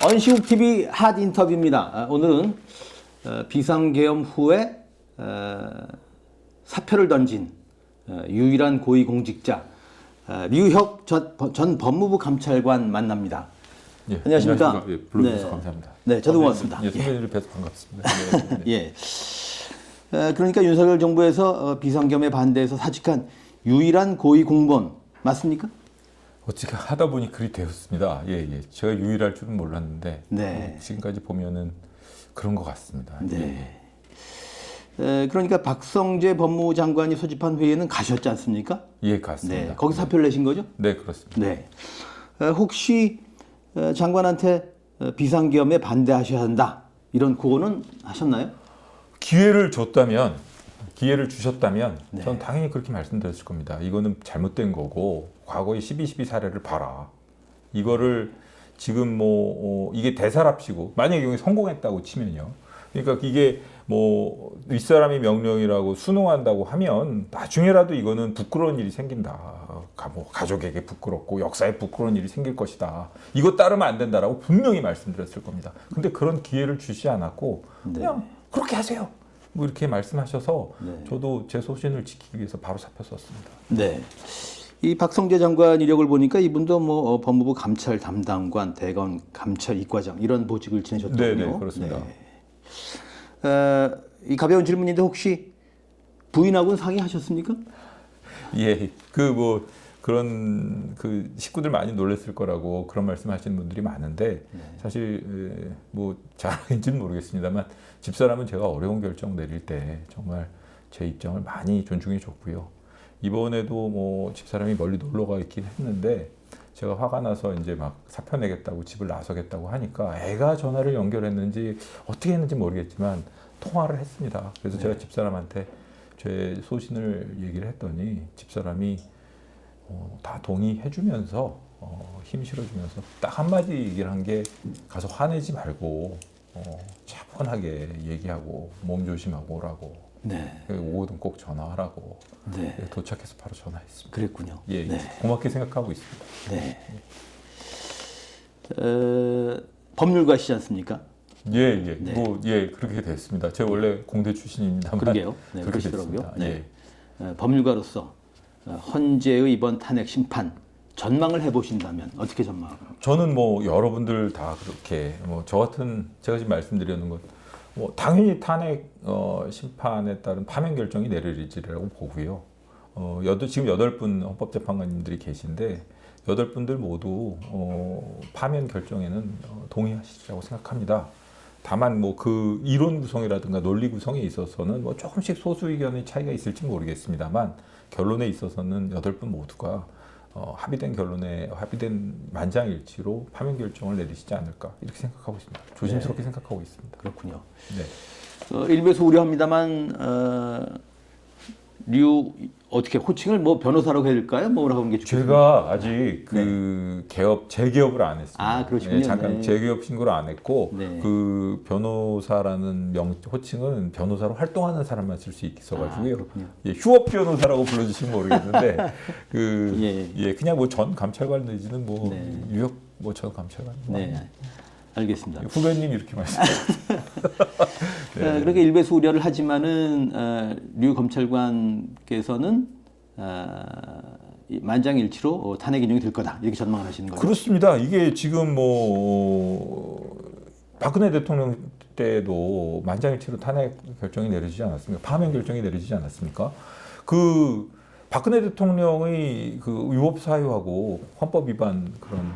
언시국 TV 핫 인터뷰입니다. 오늘은 비상계엄 후에 사표를 던진 유일한 고위공직자 류혁 전 법무부 감찰관 만납니다. 예, 안녕하십니까? 예, 불러주셔서 감사합니다. 네, 저도 고맙습니다. 예, 선배님을 뵈서 반갑습니다. 네, 네. 예. 그러니까 윤석열 정부에서 비상계엄에 반대해서 사직한 유일한 고위공무원 맞습니까? 어떻게 하다 보니 그리 되었습니다. 예, 예. 제가 유일할 줄은 몰랐는데 네. 지금까지 보면은 그런 것 같습니다. 네. 그러니까 박성재 법무부 장관이 소집한 회의에는 가셨지 않습니까? 예, 갔습니다. 네. 거기 사표를 내신 거죠? 네, 그렇습니다. 네. 혹시 장관한테 비상계엄에 반대하셔야 한다 이런 고언은 하셨나요? 기회를 주셨다면 네. 저는 당연히 그렇게 말씀드렸을 겁니다. 이거는 잘못된 거고 과거의 12.12 사례를 봐라. 이거를 지금 이게 대사랍시고 만약에 이게 성공했다고 치면요. 그러니까 이게 윗사람이 명령이라고 순응한다고 하면 나중에라도 이거는 부끄러운 일이 생긴다. 가족에게 부끄럽고 역사에 부끄러운 일이 생길 것이다. 이거 따르면 안 된다라고 분명히 말씀드렸을 겁니다. 근데 그런 기회를 주지 않았고 그냥 그렇게 하세요. 이렇게 말씀하셔서 저도 제 소신을 지키기 위해서 바로 사표 썼습니다. 네. 이 박성재 장관 이력을 보니까 이분도 법무부 감찰 담당관, 대검 감찰 이과장 이런 보직을 지내셨더군요. 네, 그렇습니다. 네. 이 가벼운 질문인데 혹시 부인하고는 상의하셨습니까? 예, 그런 식구들 많이 놀랐을 거라고 그런 말씀하시는 분들이 많은데 사실 자랑인지는 모르겠습니다만 집사람은 제가 어려운 결정 내릴 때 정말 제 입장을 많이 존중해 줬고요. 이번에도 집사람이 멀리 놀러 가 있긴 했는데 제가 화가 나서 이제 막 사표 내겠다고 집을 나서겠다고 하니까 애가 전화를 연결했는지 어떻게 했는지 모르겠지만 통화를 했습니다. 그래서 제가 집사람한테 제 소신을 얘기를 했더니 집사람이 다 동의해주면서 힘 실어주면서 딱 한마디 얘기를 한 게 가서 화내지 말고 차분하게 얘기하고 몸 조심하고 오라고. 네. 오거든 꼭 전화하라고. 네. 도착해서 바로 전화했습니다. 그랬군요. 예, 네. 고맙게 생각하고 있습니다. 네. 법률가시지 않습니까? 예. 네. 그렇게 됐습니다. 제가 원래 공대 출신입니다만. 그러게요. 네, 그렇게 그러시더라고요. 됐습니다. 네. 법률가로서 헌재의 이번 탄핵 심판 전망을 해보신다면 어떻게 전망합니까? 저는 여러분들 다 그렇게 제가 지금 말씀드리는 것 당연히 탄핵 심판에 따른 파면 결정이 내려지리라고 보고요. 지금 8분 헌법재판관님들이 계신데 8분들 모두 파면 결정에는 동의하시리라고 생각합니다. 다만 그 이론 구성이라든가 논리 구성에 있어서는 조금씩 소수 의견의 차이가 있을지 모르겠습니다만 결론에 있어서는 8분 모두가 합의된 만장일치로 파면 결정을 내리시지 않을까 이렇게 생각하고 있습니다. 조심스럽게 생각하고 있습니다. 그렇군요. 네. 일부에서 우려합니다만 어떻게 호칭을 변호사라고 해야 될까요? 뭐라고 하는 게 좋겠습니까? 제가 아직 재개업을 안 했습니다. 아, 그러시군요. 잠깐 재개업 신고를 안 했고 네. 변호사라는 호칭은 변호사로 활동하는 사람만 쓸 수 있어가지고요. 그렇군요. 휴업 변호사라고 불러주시면 모르겠는데 그냥 전 감찰관 내지는 유역 전 감찰관. 네. 알겠습니다. 후배님 이렇게 말씀하세요. 그렇게 일부에서 우려를 하지만은 류 검찰관께서는 만장일치로 탄핵 인용이 될 거다 이렇게 전망을 하시는 거죠. 그렇습니다. 이게 지금 박근혜 대통령 때도 만장일치로 탄핵 결정이 내려지지 않았습니까? 파면 결정이 내려지지 않았습니까? 박근혜 대통령의 위법 사유하고 헌법 위반 그런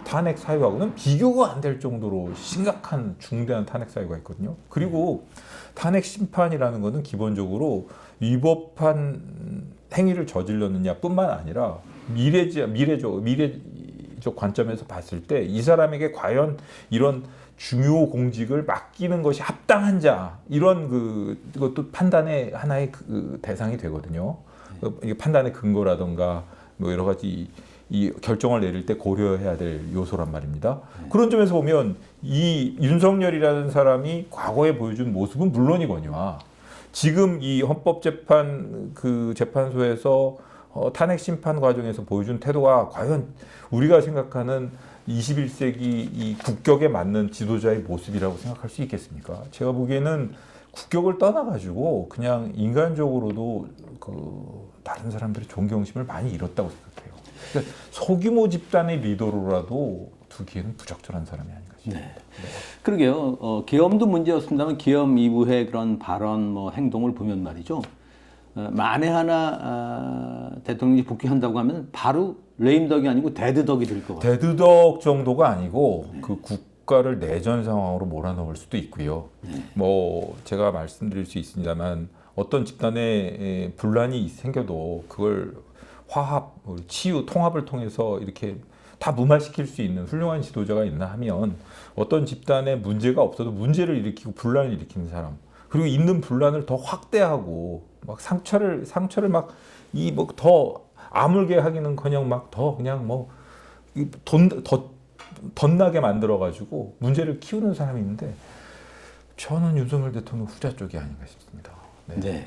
탄핵 사유하고는 비교가 안 될 정도로 심각한 중대한 탄핵 사유가 있거든요. 그리고 탄핵 심판이라는 것은 기본적으로 위법한 행위를 저질렀느냐뿐만 아니라 미래적 관점에서 봤을 때 이 사람에게 과연 이런 중요 공직을 맡기는 것이 합당한 자 이런 그것도 판단의 하나의 대상이 되거든요. 이게 판단의 근거라든가 여러 가지 이 결정을 내릴 때 고려해야 될 요소란 말입니다. 그런 점에서 보면 이 윤석열이라는 사람이 과거에 보여준 모습은 물론이거니와 지금 이 헌법재판 재판소에서 탄핵 심판 과정에서 보여준 태도가 과연 우리가 생각하는 21세기 이 국격에 맞는 지도자의 모습이라고 생각할 수 있겠습니까? 제가 보기에는 국격을 떠나가지고 그냥 인간적으로도 다른 사람들의 존경심을 많이 잃었다고 생각해요. 그러니까 소규모 집단의 리더로라도 두기에는 부적절한 사람이 아닌가 싶습니다. 네. 그러게요. 계엄도 문제였습니다만 계엄 이후의 그런 발언, 뭐 행동을 보면 말이죠. 만에 하나 대통령이 복귀한다고 하면 바로 레임덕이 아니고 데드덕이 될 것 같아요. 데드덕 정도가 아니고 그 국가를 내전 상황으로 몰아넣을 수도 있고요. 뭐 제가 말씀드릴 수 있습니다만 어떤 집단에 분란이 생겨도 그걸 화합, 치유, 통합을 통해서 이렇게 다 무마시킬 수 있는 훌륭한 지도자가 있나 하면 어떤 집단에 문제가 없어도 문제를 일으키고 분란을 일으키는 사람, 그리고 있는 분란을 더 확대하고 막 상처를 막 이 뭐 더 아물게 하기는커녕 막 더 그냥 뭐 더 덧나게 만들어 가지고 문제를 키우는 사람이 있는데 저는 윤석열 대통령 후자 쪽이 아닌가 싶습니다. 네. 네.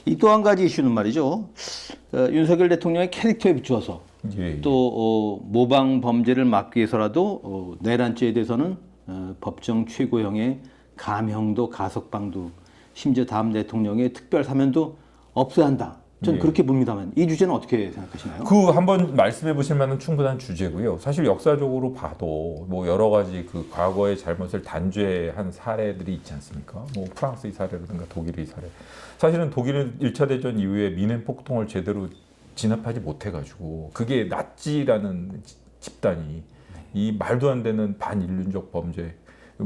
이 또 한 가지 이슈는 말이죠. 윤석열 대통령의 캐릭터에 비추어서 예. 또 모방 범죄를 막기 위해서라도 내란죄에 대해서는 법정 최고형의 감형도 가석방도 심지어 다음 대통령의 특별 사면도 없어야 한다. 저는 예. 그렇게 봅니다만 이 주제는 어떻게 생각하시나요? 그 한번 말씀해 보실 만한 충분한 주제고요. 사실 역사적으로 봐도 뭐 여러 가지 그 과거의 잘못을 단죄한 사례들이 있지 않습니까? 뭐 프랑스의 사례라든가 독일의 사례. 사실은 독일은 1차 대전 이후에 미넨 폭동을 제대로 진압하지 못해가지고 그게 나치라는 집단이 이 말도 안 되는 반인륜적 범죄,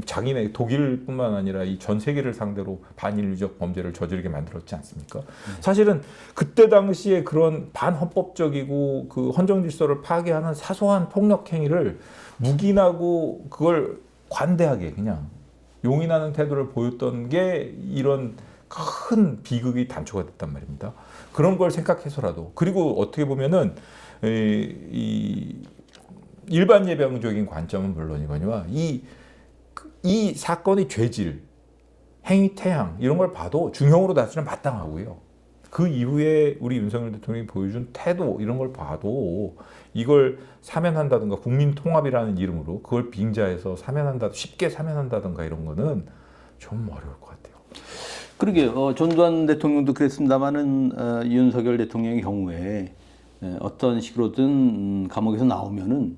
자기네 독일뿐만 아니라 이 전 세계를 상대로 반인륜적 범죄를 저지르게 만들었지 않습니까? 사실은 그때 당시에 그런 반헌법적이고 그 헌정 질서를 파괴하는 사소한 폭력 행위를 묵인하고 그걸 관대하게 그냥 용인하는 태도를 보였던 게 이런 큰 비극이 단초가 됐단 말입니다. 그런 걸 생각해서라도, 그리고 어떻게 보면은 이 일반 예방적인 관점은 물론이거니와 이 사건의 죄질, 행위 태양 이런 걸 봐도 중형으로 다스리면 마땅하고요. 그 이후에 우리 윤석열 대통령이 보여준 태도 이런 걸 봐도 이걸 사면한다든가 국민 통합이라는 이름으로 그걸 빙자해서 쉽게 사면한다든가 이런 거는 좀 어려울 것 같아요. 그러게요. 전두환 대통령도 그랬습니다만은 윤석열 대통령의 경우에 어떤 식으로든 감옥에서 나오면은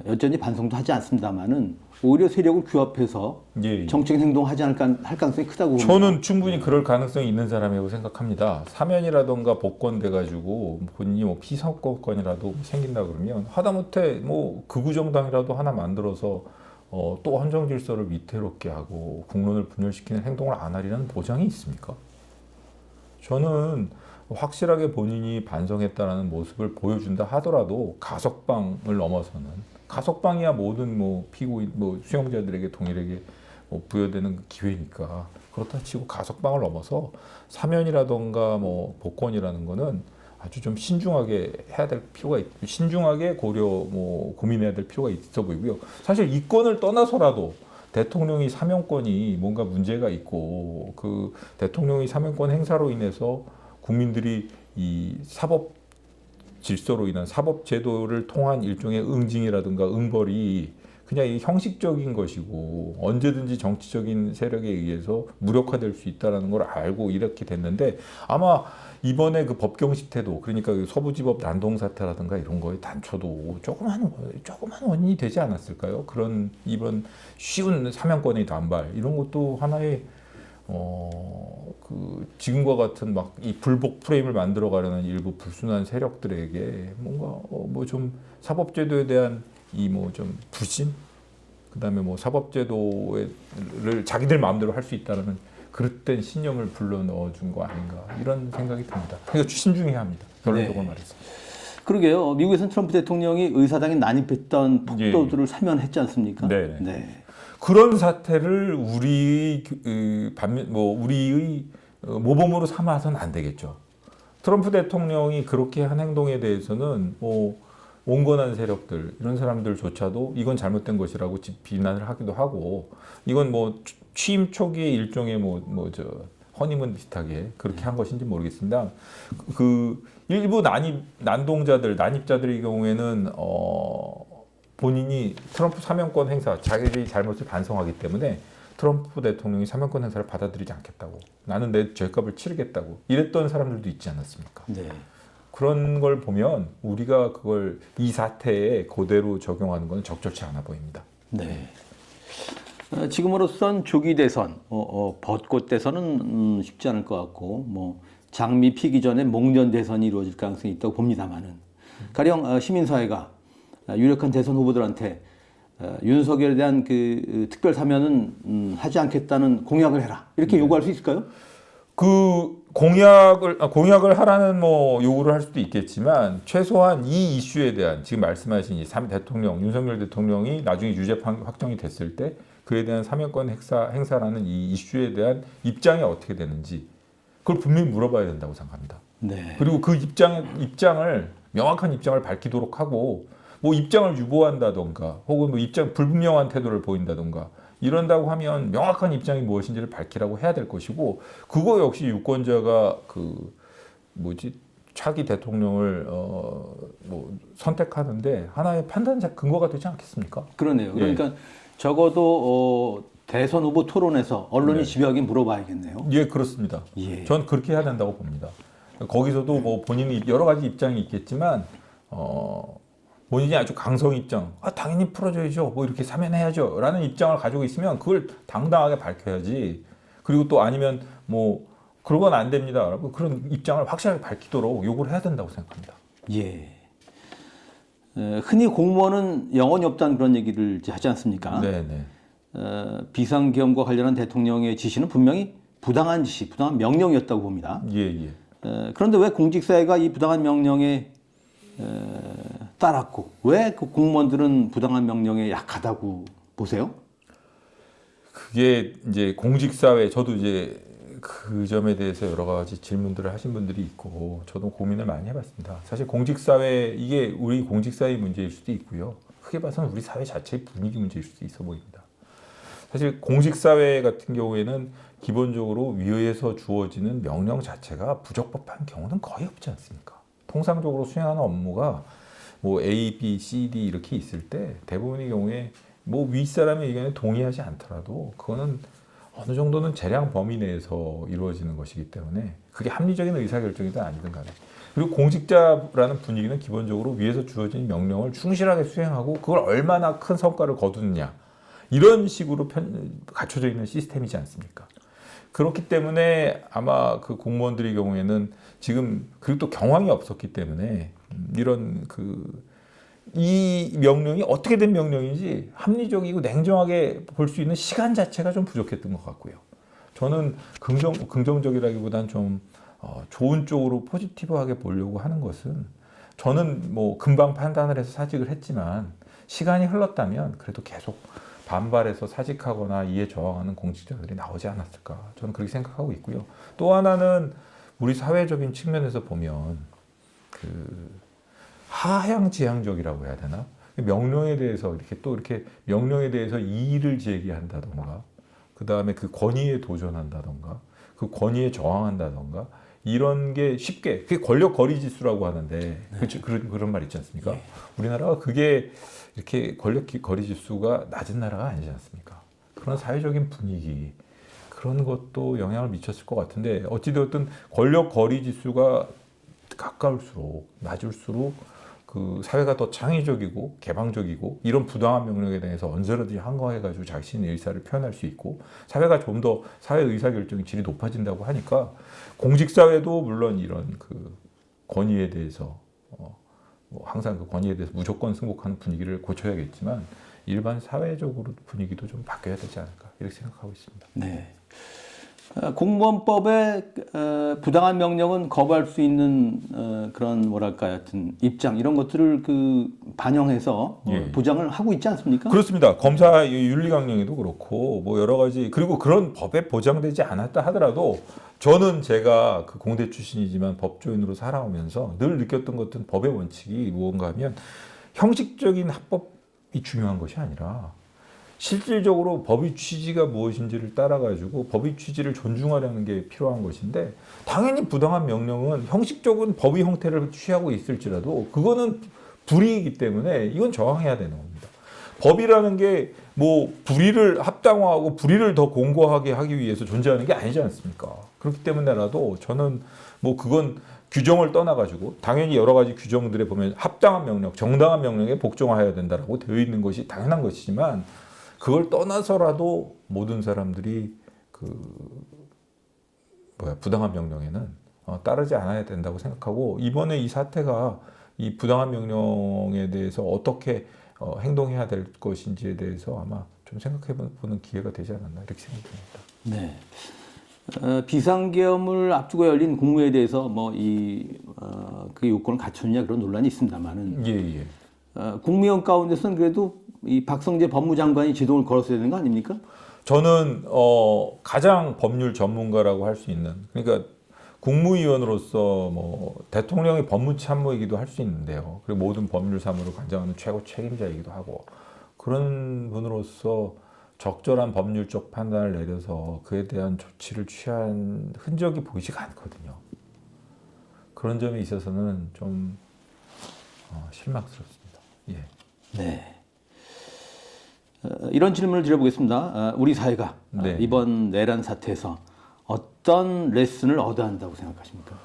여전히 반성도 하지 않습니다만은 오히려 세력을 규합해서 예. 정치적 행동을 하지 않을 할 가능성이 크다고 봅니다. 저는 충분히 그럴 가능성이 있는 사람이라고 생각합니다. 사면이라던가 복권돼가지고 본인이 뭐 피선거권이라도 생긴다 그러면 하다못해 뭐 극우정당이라도 하나 만들어서 또 헌정 질서를 위태롭게 하고 국론을 분열시키는 행동을 안 하리라는 보장이 있습니까? 저는 확실하게 본인이 반성했다라는 모습을 보여준다 하더라도 가석방을 넘어서는, 가석방이야 모든 뭐 피고인 뭐 수용자들에게 동일하게 부여되는 기회니까 그렇다 치고 가석방을 넘어서 사면이라던가 뭐 복권이라는 거는 아주 좀 신중하게 해야 될 필요가 신중하게 고민해야 될 필요가 있어 보이고요. 사실 이권을 떠나서라도 대통령이 사면권이 뭔가 문제가 있고 그 대통령의 사면권 행사로 인해서 국민들이 이 사법 질서로 인한 사법 제도를 통한 일종의 응징이라든가 응벌이 그냥 이 형식적인 것이고 언제든지 정치적인 세력에 의해서 무력화될 수 있다는 걸 알고 이렇게 됐는데 아마 이번에 그 법경식 태도, 그러니까 그 서부지법 난동 사태라든가 이런 거에 단초도 조그만 원인이 되지 않았을까요? 그런 이번 쉬운 사면권의 단발 이런 것도 하나의 그 지금과 같은 막 이 불복 프레임을 만들어 가려는 일부 불순한 세력들에게 뭔가 뭐 좀 사법제도에 대한 이 뭐 좀 불신, 그다음에 뭐 사법제도를 자기들 마음대로 할 수 있다는 그릇된 신념을 불러 넣어준 거 아닌가 이런 생각이 듭니다. 그러니까 신중해야 합니다. 결론적으로 말해서. 그러게요. 미국에서는 트럼프 대통령이 의사당에 난입했던 폭도들을 사면했지 않습니까? 네. 네. 그런 사태를 우리의 모범으로 삼아서는 안 되겠죠. 트럼프 대통령이 그렇게 한 행동에 대해서는 온건한 세력들 이런 사람들조차도 이건 잘못된 것이라고 비난을 하기도 하고, 이건 뭐 취임 초기의 일종의 허니문 비슷하게 그렇게 한 것인지 모르겠습니다. 그 일부 난입자들의 경우에는 본인이 트럼프 사면권 행사, 자기의 잘못을 반성하기 때문에 트럼프 대통령이 사면권 행사를 받아들이지 않겠다고, 나는 내 죄값을 치르겠다고 이랬던 사람들도 있지 않았습니까? 네. 그런 걸 보면 우리가 그걸 이 사태에 그대로 적용하는 건 적절치 않아 보입니다. 네. 지금으로선 조기 대선, 벚꽃 대선은 쉽지 않을 것 같고, 뭐 장미 피기 전에 목련 대선이 이루어질 가능성이 있다고 봅니다만은, 가령 시민사회가 유력한 대선 후보들한테 윤석열에 대한 그 특별 사면은 하지 않겠다는 공약을 해라 이렇게 요구할 수 있을까요? 그 공약을 하라는 뭐 요구를 할 수도 있겠지만 최소한 이 이슈에 대한 지금 말씀하신 윤석열 대통령이 나중에 유죄 확정이 됐을 때 그에 대한 사면권 행사라는 이 이슈에 대한 입장이 어떻게 되는지 그걸 분명히 물어봐야 된다고 생각합니다. 네. 그리고 그 입장을 명확한 입장을 밝히도록 하고 뭐 입장을 유보한다던가 혹은 뭐 입장 불분명한 태도를 보인다던가 이런다고 하면 명확한 입장이 무엇인지를 밝히라고 해야 될 것이고, 그거 역시 유권자가 차기 대통령을 선택하는데 하나의 판단적 근거가 되지 않겠습니까? 그러네요. 그러니까 적어도 대선 후보 토론에서 언론이 네. 집요하게 물어봐야겠네요. 예, 그렇습니다. 예. 전 그렇게 해야 된다고 봅니다. 거기서도 뭐 본인이 여러 가지 입장이 있겠지만 본인이 아주 강성 입장, 당연히 풀어줘야죠, 뭐 이렇게 사면해야죠 라는 입장을 가지고 있으면 그걸 당당하게 밝혀야지. 그리고 또 아니면 뭐 그러건 안 됩니다 라고 그런 입장을 확실하게 밝히도록 요구를 해야 된다고 생각합니다. 예. 흔히 공무원은 영혼이 없다는 그런 얘기를 이제 하지 않습니까? 네네. 비상계엄과 관련한 대통령의 지시는 분명히 부당한 지시, 부당한 명령이었다고 봅니다. 예. 그런데 왜 공직사회가 이 부당한 명령에 따랐고 왜 그 공무원들은 부당한 명령에 약하다고 보세요? 그게 이제 공직사회, 저도 이제 그 점에 대해서 여러 가지 질문들을 하신 분들이 있고 저도 고민을 많이 해봤습니다. 사실 공직사회, 이게 우리 공직사회의 문제일 수도 있고요. 크게 봐서는 우리 사회 자체의 분위기 문제일 수도 있어 보입니다. 사실 공직사회 같은 경우에는 기본적으로 위에서 주어지는 명령 자체가 부적법한 경우는 거의 없지 않습니까? 통상적으로 수행하는 업무가 뭐 A, B, C, D 이렇게 있을 때 대부분의 경우에 뭐 윗사람의 의견에 동의하지 않더라도 그거는 어느 정도는 재량 범위 내에서 이루어지는 것이기 때문에 그게 합리적인 의사결정이든 아니든 간에, 그리고 공직자라는 분위기는 기본적으로 위에서 주어진 명령을 충실하게 수행하고 그걸 얼마나 큰 성과를 거두느냐 이런 식으로 갖춰져 있는 시스템이지 않습니까? 그렇기 때문에 아마 그 공무원들의 경우에는 지금, 그리고 또 경황이 없었기 때문에 이런 이 명령이 어떻게 된 명령인지 합리적이고 냉정하게 볼 수 있는 시간 자체가 좀 부족했던 것 같고요. 저는 긍정적이라기보다는 좀 좋은 쪽으로 포지티브하게 보려고 하는 것은, 저는 뭐 금방 판단을 해서 사직을 했지만 시간이 흘렀다면 그래도 계속 반발해서 사직하거나 이에 저항하는 공직자들이 나오지 않았을까, 저는 그렇게 생각하고 있고요. 또 하나는 우리 사회적인 측면에서 보면 하향지향적이라고 해야 되나? 명령에 대해서 이렇게 명령에 대해서 이의를 제기한다던가, 그 다음에 그 권위에 도전한다던가, 그 권위에 저항한다던가, 이런 게 쉽게, 그게 권력 거리 지수라고 하는데, 네. 그런 말 있지 않습니까? 네. 우리나라가 그게 이렇게 권력 거리 지수가 낮은 나라가 아니지 않습니까? 그런 사회적인 분위기, 그런 것도 영향을 미쳤을 것 같은데, 어찌되었든 권력 거리 지수가 가까울수록, 낮을수록 그 사회가 더 창의적이고 개방적이고, 이런 부당한 명령에 대해서 언제든지 항거해가지고 자신의 의사를 표현할 수 있고, 사회가 좀 더 사회 의사결정의 질이 높아진다고 하니까, 공직사회도 물론 이런 그 권위에 대해서 항상 그 권위에 대해서 무조건 승복하는 분위기를 고쳐야겠지만, 일반 사회적으로 분위기도 좀 바뀌어야 되지 않을까, 이렇게 생각하고 있습니다. 네. 공무원법에 부당한 명령은 거부할 수 있는 그런 뭐랄까 하여튼 입장, 이런 것들을 반영해서 보장을 하고 있지 않습니까? 그렇습니다. 검사 윤리강령에도 그렇고 뭐 여러 가지, 그리고 그런 법에 보장되지 않았다 하더라도, 저는 제가 그 공대 출신이지만 법조인으로 살아오면서 늘 느꼈던 것은, 법의 원칙이 무언가 하면 형식적인 합법이 중요한 것이 아니라 실질적으로 법의 취지가 무엇인지를 따라가지고 법의 취지를 존중하려는 게 필요한 것인데 당연히 부당한 명령은 형식적인 법의 형태를 취하고 있을지라도 그거는 불이익이기 때문에 이건 저항해야 되는 겁니다. 법이라는 게 뭐 불의를 합당화하고 불의를 더 공고하게 하기 위해서 존재하는 게 아니지 않습니까? 그렇기 때문에라도 저는 뭐 그건 규정을 떠나가지고 당연히 여러 가지 규정들에 보면 합당한 명령, 정당한 명령에 복종하여야 된다라고 되어 있는 것이 당연한 것이지만 그걸 떠나서라도 모든 사람들이 부당한 명령에는 따르지 않아야 된다고 생각하고 이번에 이 사태가 이 부당한 명령에 대해서 어떻게 행동해야 될 것인지에 대해서 아마 좀 생각해보는 기회가 되지 않았나 이렇게 생각합니다. 네. 비상계엄을 앞두고 열린 국무회에 대해서 그 요건을 갖췄냐 그런 논란이 있습니다만은 예. 국무위원 가운데서는 그래도 이 박성재 법무장관이 제동을 걸었어야 되는 거 아닙니까? 저는 가장 법률 전문가라고 할 수 있는 그러니까 국무위원으로서 뭐 대통령의 법무참모이기도 할 수 있는데요. 그리고 모든 법률 사무를 관장하는 최고 책임자이기도 하고 그런 분으로서 적절한 법률적 판단을 내려서 그에 대한 조치를 취한 흔적이 보이지가 않거든요. 그런 점에 있어서는 좀 실망스럽습니다. 예. 네. 이런 질문을 드려보겠습니다. 우리 사회가 네. 이번 내란 사태에서 어떤 레슨을 얻어야 한다고 생각하십니까?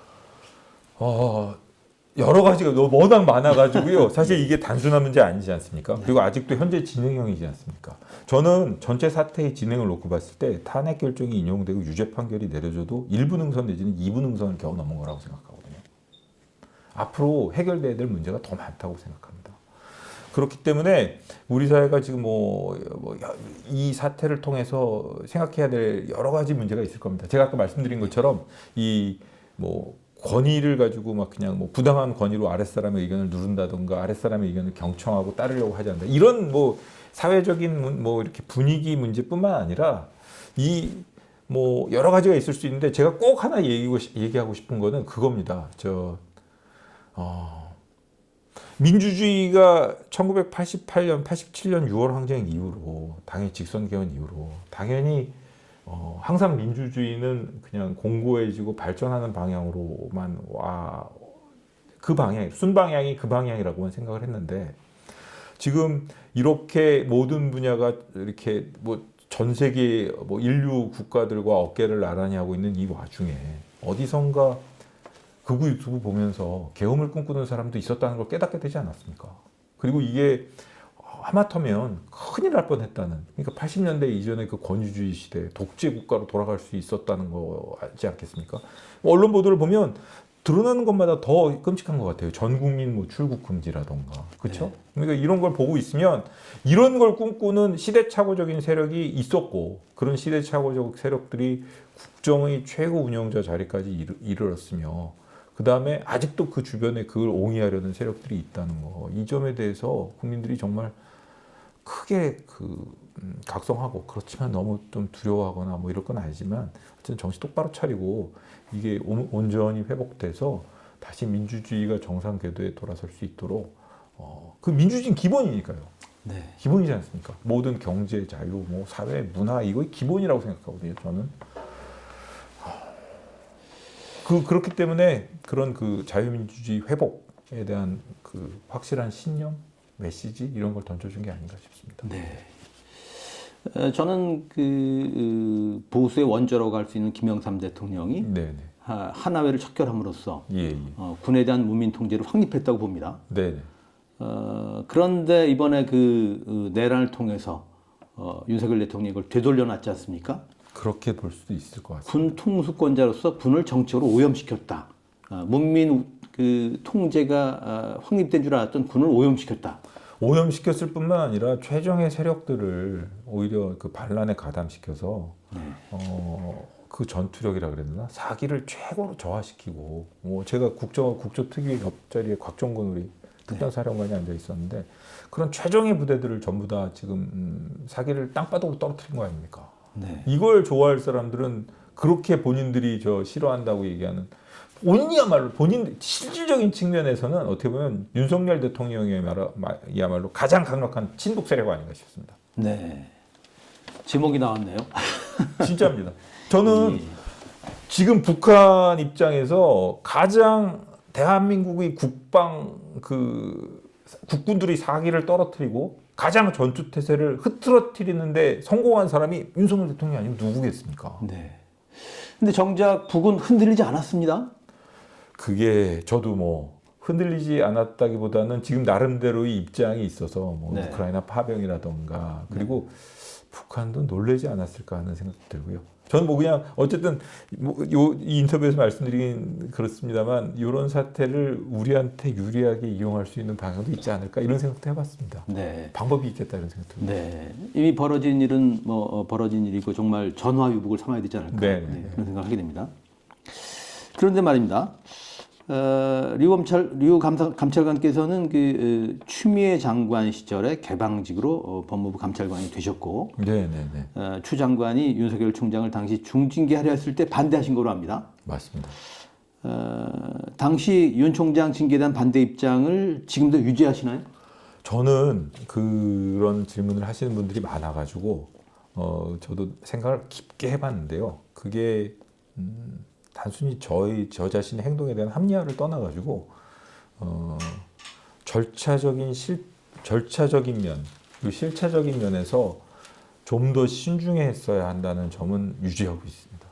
여러 가지가 너무 워낙 많아가지고요. 사실 이게 단순한 문제 아니지 않습니까? 그리고 아직도 현재 진행형이지 않습니까? 저는 전체 사태의 진행을 놓고 봤을 때 탄핵 결정이 인용되고 유죄 판결이 내려져도 1부 능선 내지는 2부 능선을 겨우 넘은 거라고 생각하거든요. 앞으로 해결돼야 될 문제가 더 많다고 생각합니다. 그렇기 때문에 우리 사회가 지금 이 사태를 통해서 생각해야 될 여러 가지 문제가 있을 겁니다. 제가 아까 말씀드린 것처럼 권위를 가지고 그냥 부당한 권위로 아랫사람의 의견을 누른다든가 아랫사람의 의견을 경청하고 따르려고 하지 않는다. 이런 사회적인 이렇게 분위기 문제뿐만 아니라 여러 가지가 있을 수 있는데 제가 꼭 하나 얘기하고 싶은 거는 그겁니다. 민주주의가 1988년, 87년 6월 항쟁 이후로 당의 직선 개헌 이후로 당연히 항상 민주주의는 그냥 공고해지고 발전하는 방향으로만 그 방향, 순방향이 그 방향이라고만 생각을 했는데 지금 이렇게 모든 분야가 이렇게 전 세계 인류 국가들과 어깨를 나란히 하고 있는 이 와중에 어디선가 극우 유튜브 보면서 계엄을 꿈꾸는 사람도 있었다는 걸 깨닫게 되지 않았습니까? 그리고 이게 하마터면 큰일 날 뻔했다는 그러니까 80년대 이전의 그 권위주의 시대 독재 국가로 돌아갈 수 있었다는 거지 않겠습니까? 언론 보도를 보면 드러나는 것마다 더 끔찍한 것 같아요. 전 국민 출국 금지라던가 그렇죠? 네. 그러니까 이런 걸 보고 있으면 이런 걸 꿈꾸는 시대착오적인 세력이 있었고 그런 시대착오적 세력들이 국정의 최고 운영자 자리까지 이르렀으며 그 다음에 아직도 그 주변에 그걸 옹이하려는 세력들이 있다는 거. 이 점에 대해서 국민들이 정말 크게 각성하고 그렇지만 너무 좀 두려워하거나 이럴 건 아니지만 어쨌든 정신 똑바로 차리고 이게 온전히 회복돼서 다시 민주주의가 정상 궤도에 돌아설 수 있도록 그 민주주의는 기본이니까요. 네. 기본이지 않습니까? 모든 경제 자유, 사회, 문화 이거 기본이라고 생각하거든요. 저는. 그렇기 때문에 그런 자유민주주의 회복에 대한 확실한 신념, 메시지 이런 걸 던져준 게 아닌가 싶습니다. 네. 저는 보수의 원조라고 할 수 있는 김영삼 대통령이 네네. 하나회를 척결함으로써 예. 군에 대한 문민 통제를 확립했다고 봅니다. 네네. 그런데 이번에 내란을 통해서 윤석열 대통령이 이걸 되돌려놨지 않습니까? 그렇게 볼 수도 있을 것 같습니다. 군 통수권자로서 군을 정치적으로 오염시켰다. 문민 통제가 확립된 줄 알았던 군을 오염시켰다. 오염시켰을 뿐만 아니라 최정의 세력들을 오히려 반란에 가담시켜서 그 전투력이라 그래야 되나 사기를 최고로 저하시키고 제가 국조특위 옆자리에 곽종근 우리 특전사령관이 앉아 있었는데 그런 최정의 부대들을 전부 다 지금 사기를 땅바닥으로 떨어뜨린 거 아닙니까? 네. 이걸 좋아할 사람들은 그렇게 본인들이 싫어한다고 얘기하는 본인이야말로 실질적인 측면에서는 어떻게 보면 윤석열 대통령이야말로 가장 강력한 친북 세력 아닌가 싶습니다. 네. 제목이 나왔네요. 진짜입니다. 저는 지금 북한 입장에서 가장 대한민국의 국군들이 사기를 떨어뜨리고 가장 전투 태세를 흐트러뜨리는데 성공한 사람이 윤석열 대통령이 아니면 누구겠습니까? 네. 근데 정작 북은 흔들리지 않았습니다. 그게 저도 뭐 흔들리지 않았다기보다는 지금 나름대로의 입장이 있어서 뭐 네. 우크라이나 파병이라던가 그리고 북한도 놀라지 않았을까 하는 생각도 들고요. 저는 뭐 그냥 어쨌든 이 인터뷰에서 말씀드리긴 그렇습니다만 이런 사태를 우리한테 유리하게 이용할 수 있는 방향도 있지 않을까 이런 생각도 해봤습니다. 네. 방법이 있겠다 이런 생각도 듭니다. 네. 이미 벌어진 일은 벌어진 일이고 정말 전화위복을 삼아야 되지 않을까 네. 그런 생각을 하게 됩니다. 그런데 말입니다. 류 감찰관께서는 그 추미애 장관 시절에 개방직으로 법무부 감찰관이 되셨고 네네네. 추 장관이 윤석열 총장을 당시 중징계하려 했을 때 반대하신 걸로 압니다. 맞습니다. 당시 윤 총장 징계에 대한 반대 입장을 지금도 유지하시나요? 저는 그런 질문을 하시는 분들이 많아가지고 저도 생각을 깊게 해봤는데요. 그게 단순히 저 자신의 행동에 대한 합리화를 떠나가지고 절차적인 면 그리고 실체적인 면에서 좀 더 신중했어야 한다는 점은 유지하고 있습니다.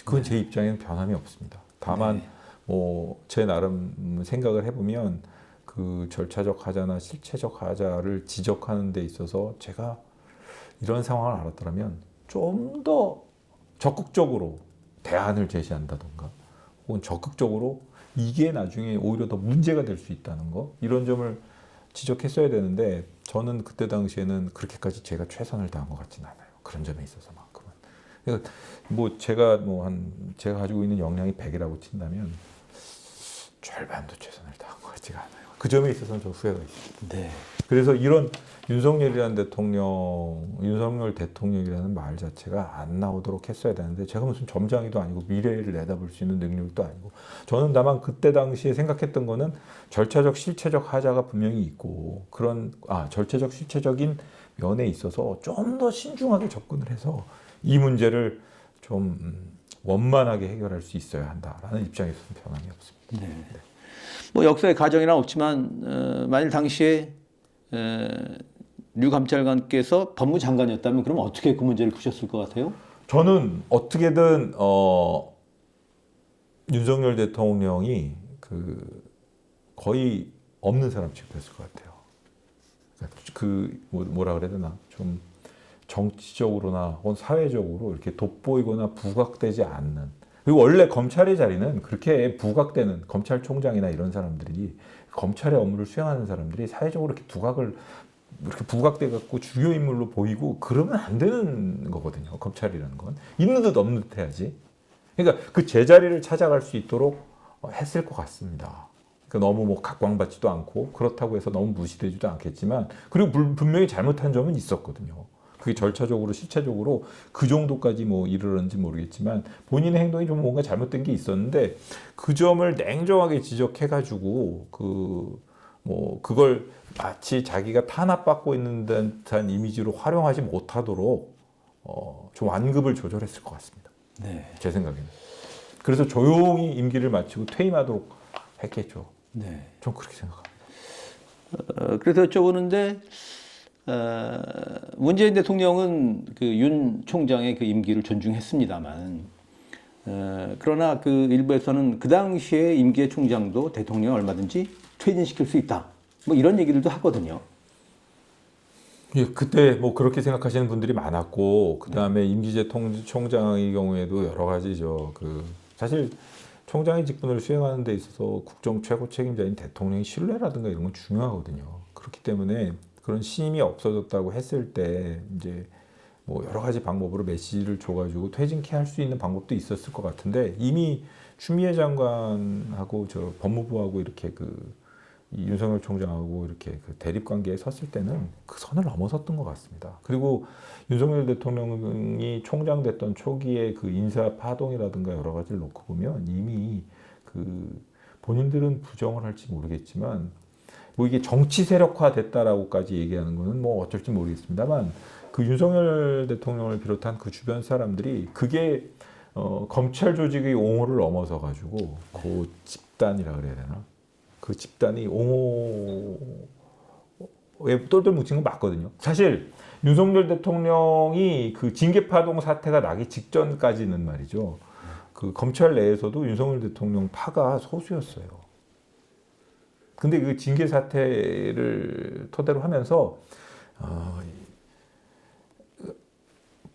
그건 제 입장에는 변함이 없습니다. 다만 뭐 제 나름 생각을 해보면 그 절차적 하자나 실체적 하자를 지적하는 데 있어서 제가 이런 상황을 알았더라면 좀 더 적극적으로 대안을 제시한다던가 혹은 적극적으로 이게 나중에 오히려 더 문제가 될 수 있다는 거 이런 점을 지적했어야 되는데 저는 그때 당시에는 그렇게까지 제가 최선을 다한 것 같지는 않아요. 그런 점에 있어서만큼은. 그러니까 뭐 제가 가지고 있는 역량이 100이라고 친다면 절반도 최선을 다한 것 같지가 않아요. 그 점에 있어서는 좀 후회가 있습니다. 네. 그래서 이런 윤석열 대통령이라는 말 자체가 안 나오도록 했어야 되는데 제가 무슨 점장이도 아니고 미래를 내다볼 수 있는 능력도 아니고 저는 다만 그때 당시에 생각했던 거는 절차적 실체적 하자가 분명히 있고 그런 절차적 실체적인 면에 있어서 좀 더 신중하게 접근을 해서 이 문제를 좀 원만하게 해결할 수 있어야 한다라는 입장에서는 변함이 없습니다. 네. 뭐 역사의 가정이란 없지만 만일 당시에 류 감찰관께서 법무장관이었다면 그럼 어떻게 그 문제를 푸셨을 것 같아요? 저는 어떻게든 윤석열 대통령이 거의 없는 사람 취급했을 것 같아요. 뭐라 그래야 되나 좀 정치적으로나 혹은 사회적으로 이렇게 돋보이거나 부각되지 않는 그리고 원래 검찰의 자리는 그렇게 부각되는 검찰총장이나 이런 사람들이 검찰의 업무를 수행하는 사람들이 사회적으로 이렇게 부각돼 갖고 주요 인물로 보이고 그러면 안 되는 거거든요. 검찰이라는 건 있는 듯 없는 듯 해야지. 그러니까 그 제자리를 찾아갈 수 있도록 했을 것 같습니다. 그러니까 너무 뭐 각광받지도 않고 그렇다고 해서 너무 무시되지도 않겠지만 그리고 분명히 잘못한 점은 있었거든요. 그게 절차적으로 실체적으로 그 정도까지 뭐 이르렀는지 모르겠지만 본인의 행동이 좀 뭔가 잘못된 게 있었는데 그 점을 냉정하게 지적해가지고 그걸 마치 자기가 탄압받고 있는 듯한 이미지로 활용하지 못하도록 좀 완급을 조절했을 것 같습니다. 네. 제 생각에는. 그래서 조용히 임기를 마치고 퇴임하도록 했겠죠. 네. 좀 그렇게 생각합니다. 그래서 여쭤보는데 문재인 대통령은 그 윤 총장의 그 임기를 존중했습니다만 그러나 그 일부에서는 그 당시에 임기의 총장도 대통령을 얼마든지 퇴진시킬 수 있다. 뭐 이런 얘기들도 하거든요. 예, 그때 뭐 그렇게 생각하시는 분들이 많았고 그 다음에 임기제 총장의 경우에도 여러 가지죠. 사실 총장의 직분을 수행하는 데 있어서 국정 최고 책임자인 대통령의 신뢰라든가 이런 건 중요하거든요. 그렇기 때문에 그런 신임이 없어졌다고 했을 때 이제 뭐 여러 가지 방법으로 메시지를 줘가지고 퇴진케 할 수 있는 방법도 있었을 것 같은데 이미 추미애 장관하고 법무부하고 이렇게 이 윤석열 총장하고 이렇게 대립 관계에 섰을 때는 그 선을 넘어섰던 것 같습니다. 그리고 윤석열 대통령이 총장 됐던 초기에 그 인사 파동이라든가 여러 가지를 놓고 보면 이미 본인들은 부정을 할지 모르겠지만 뭐 이게 정치 세력화 됐다라고까지 얘기하는 거는 뭐 어쩔지 모르겠습니다만 그 윤석열 대통령을 비롯한 그 주변 사람들이 그게 검찰 조직의 옹호를 넘어서 가지고 그 집단이라 그래야 되나? 그 집단이 옹호에 똘똘 뭉친 건 맞거든요. 사실 윤석열 대통령이 그 징계파동 사태가 나기 직전까지는 말이죠. 그 검찰 내에서도 윤석열 대통령 파가 소수였어요. 근데 그 징계 사태를 토대로 하면서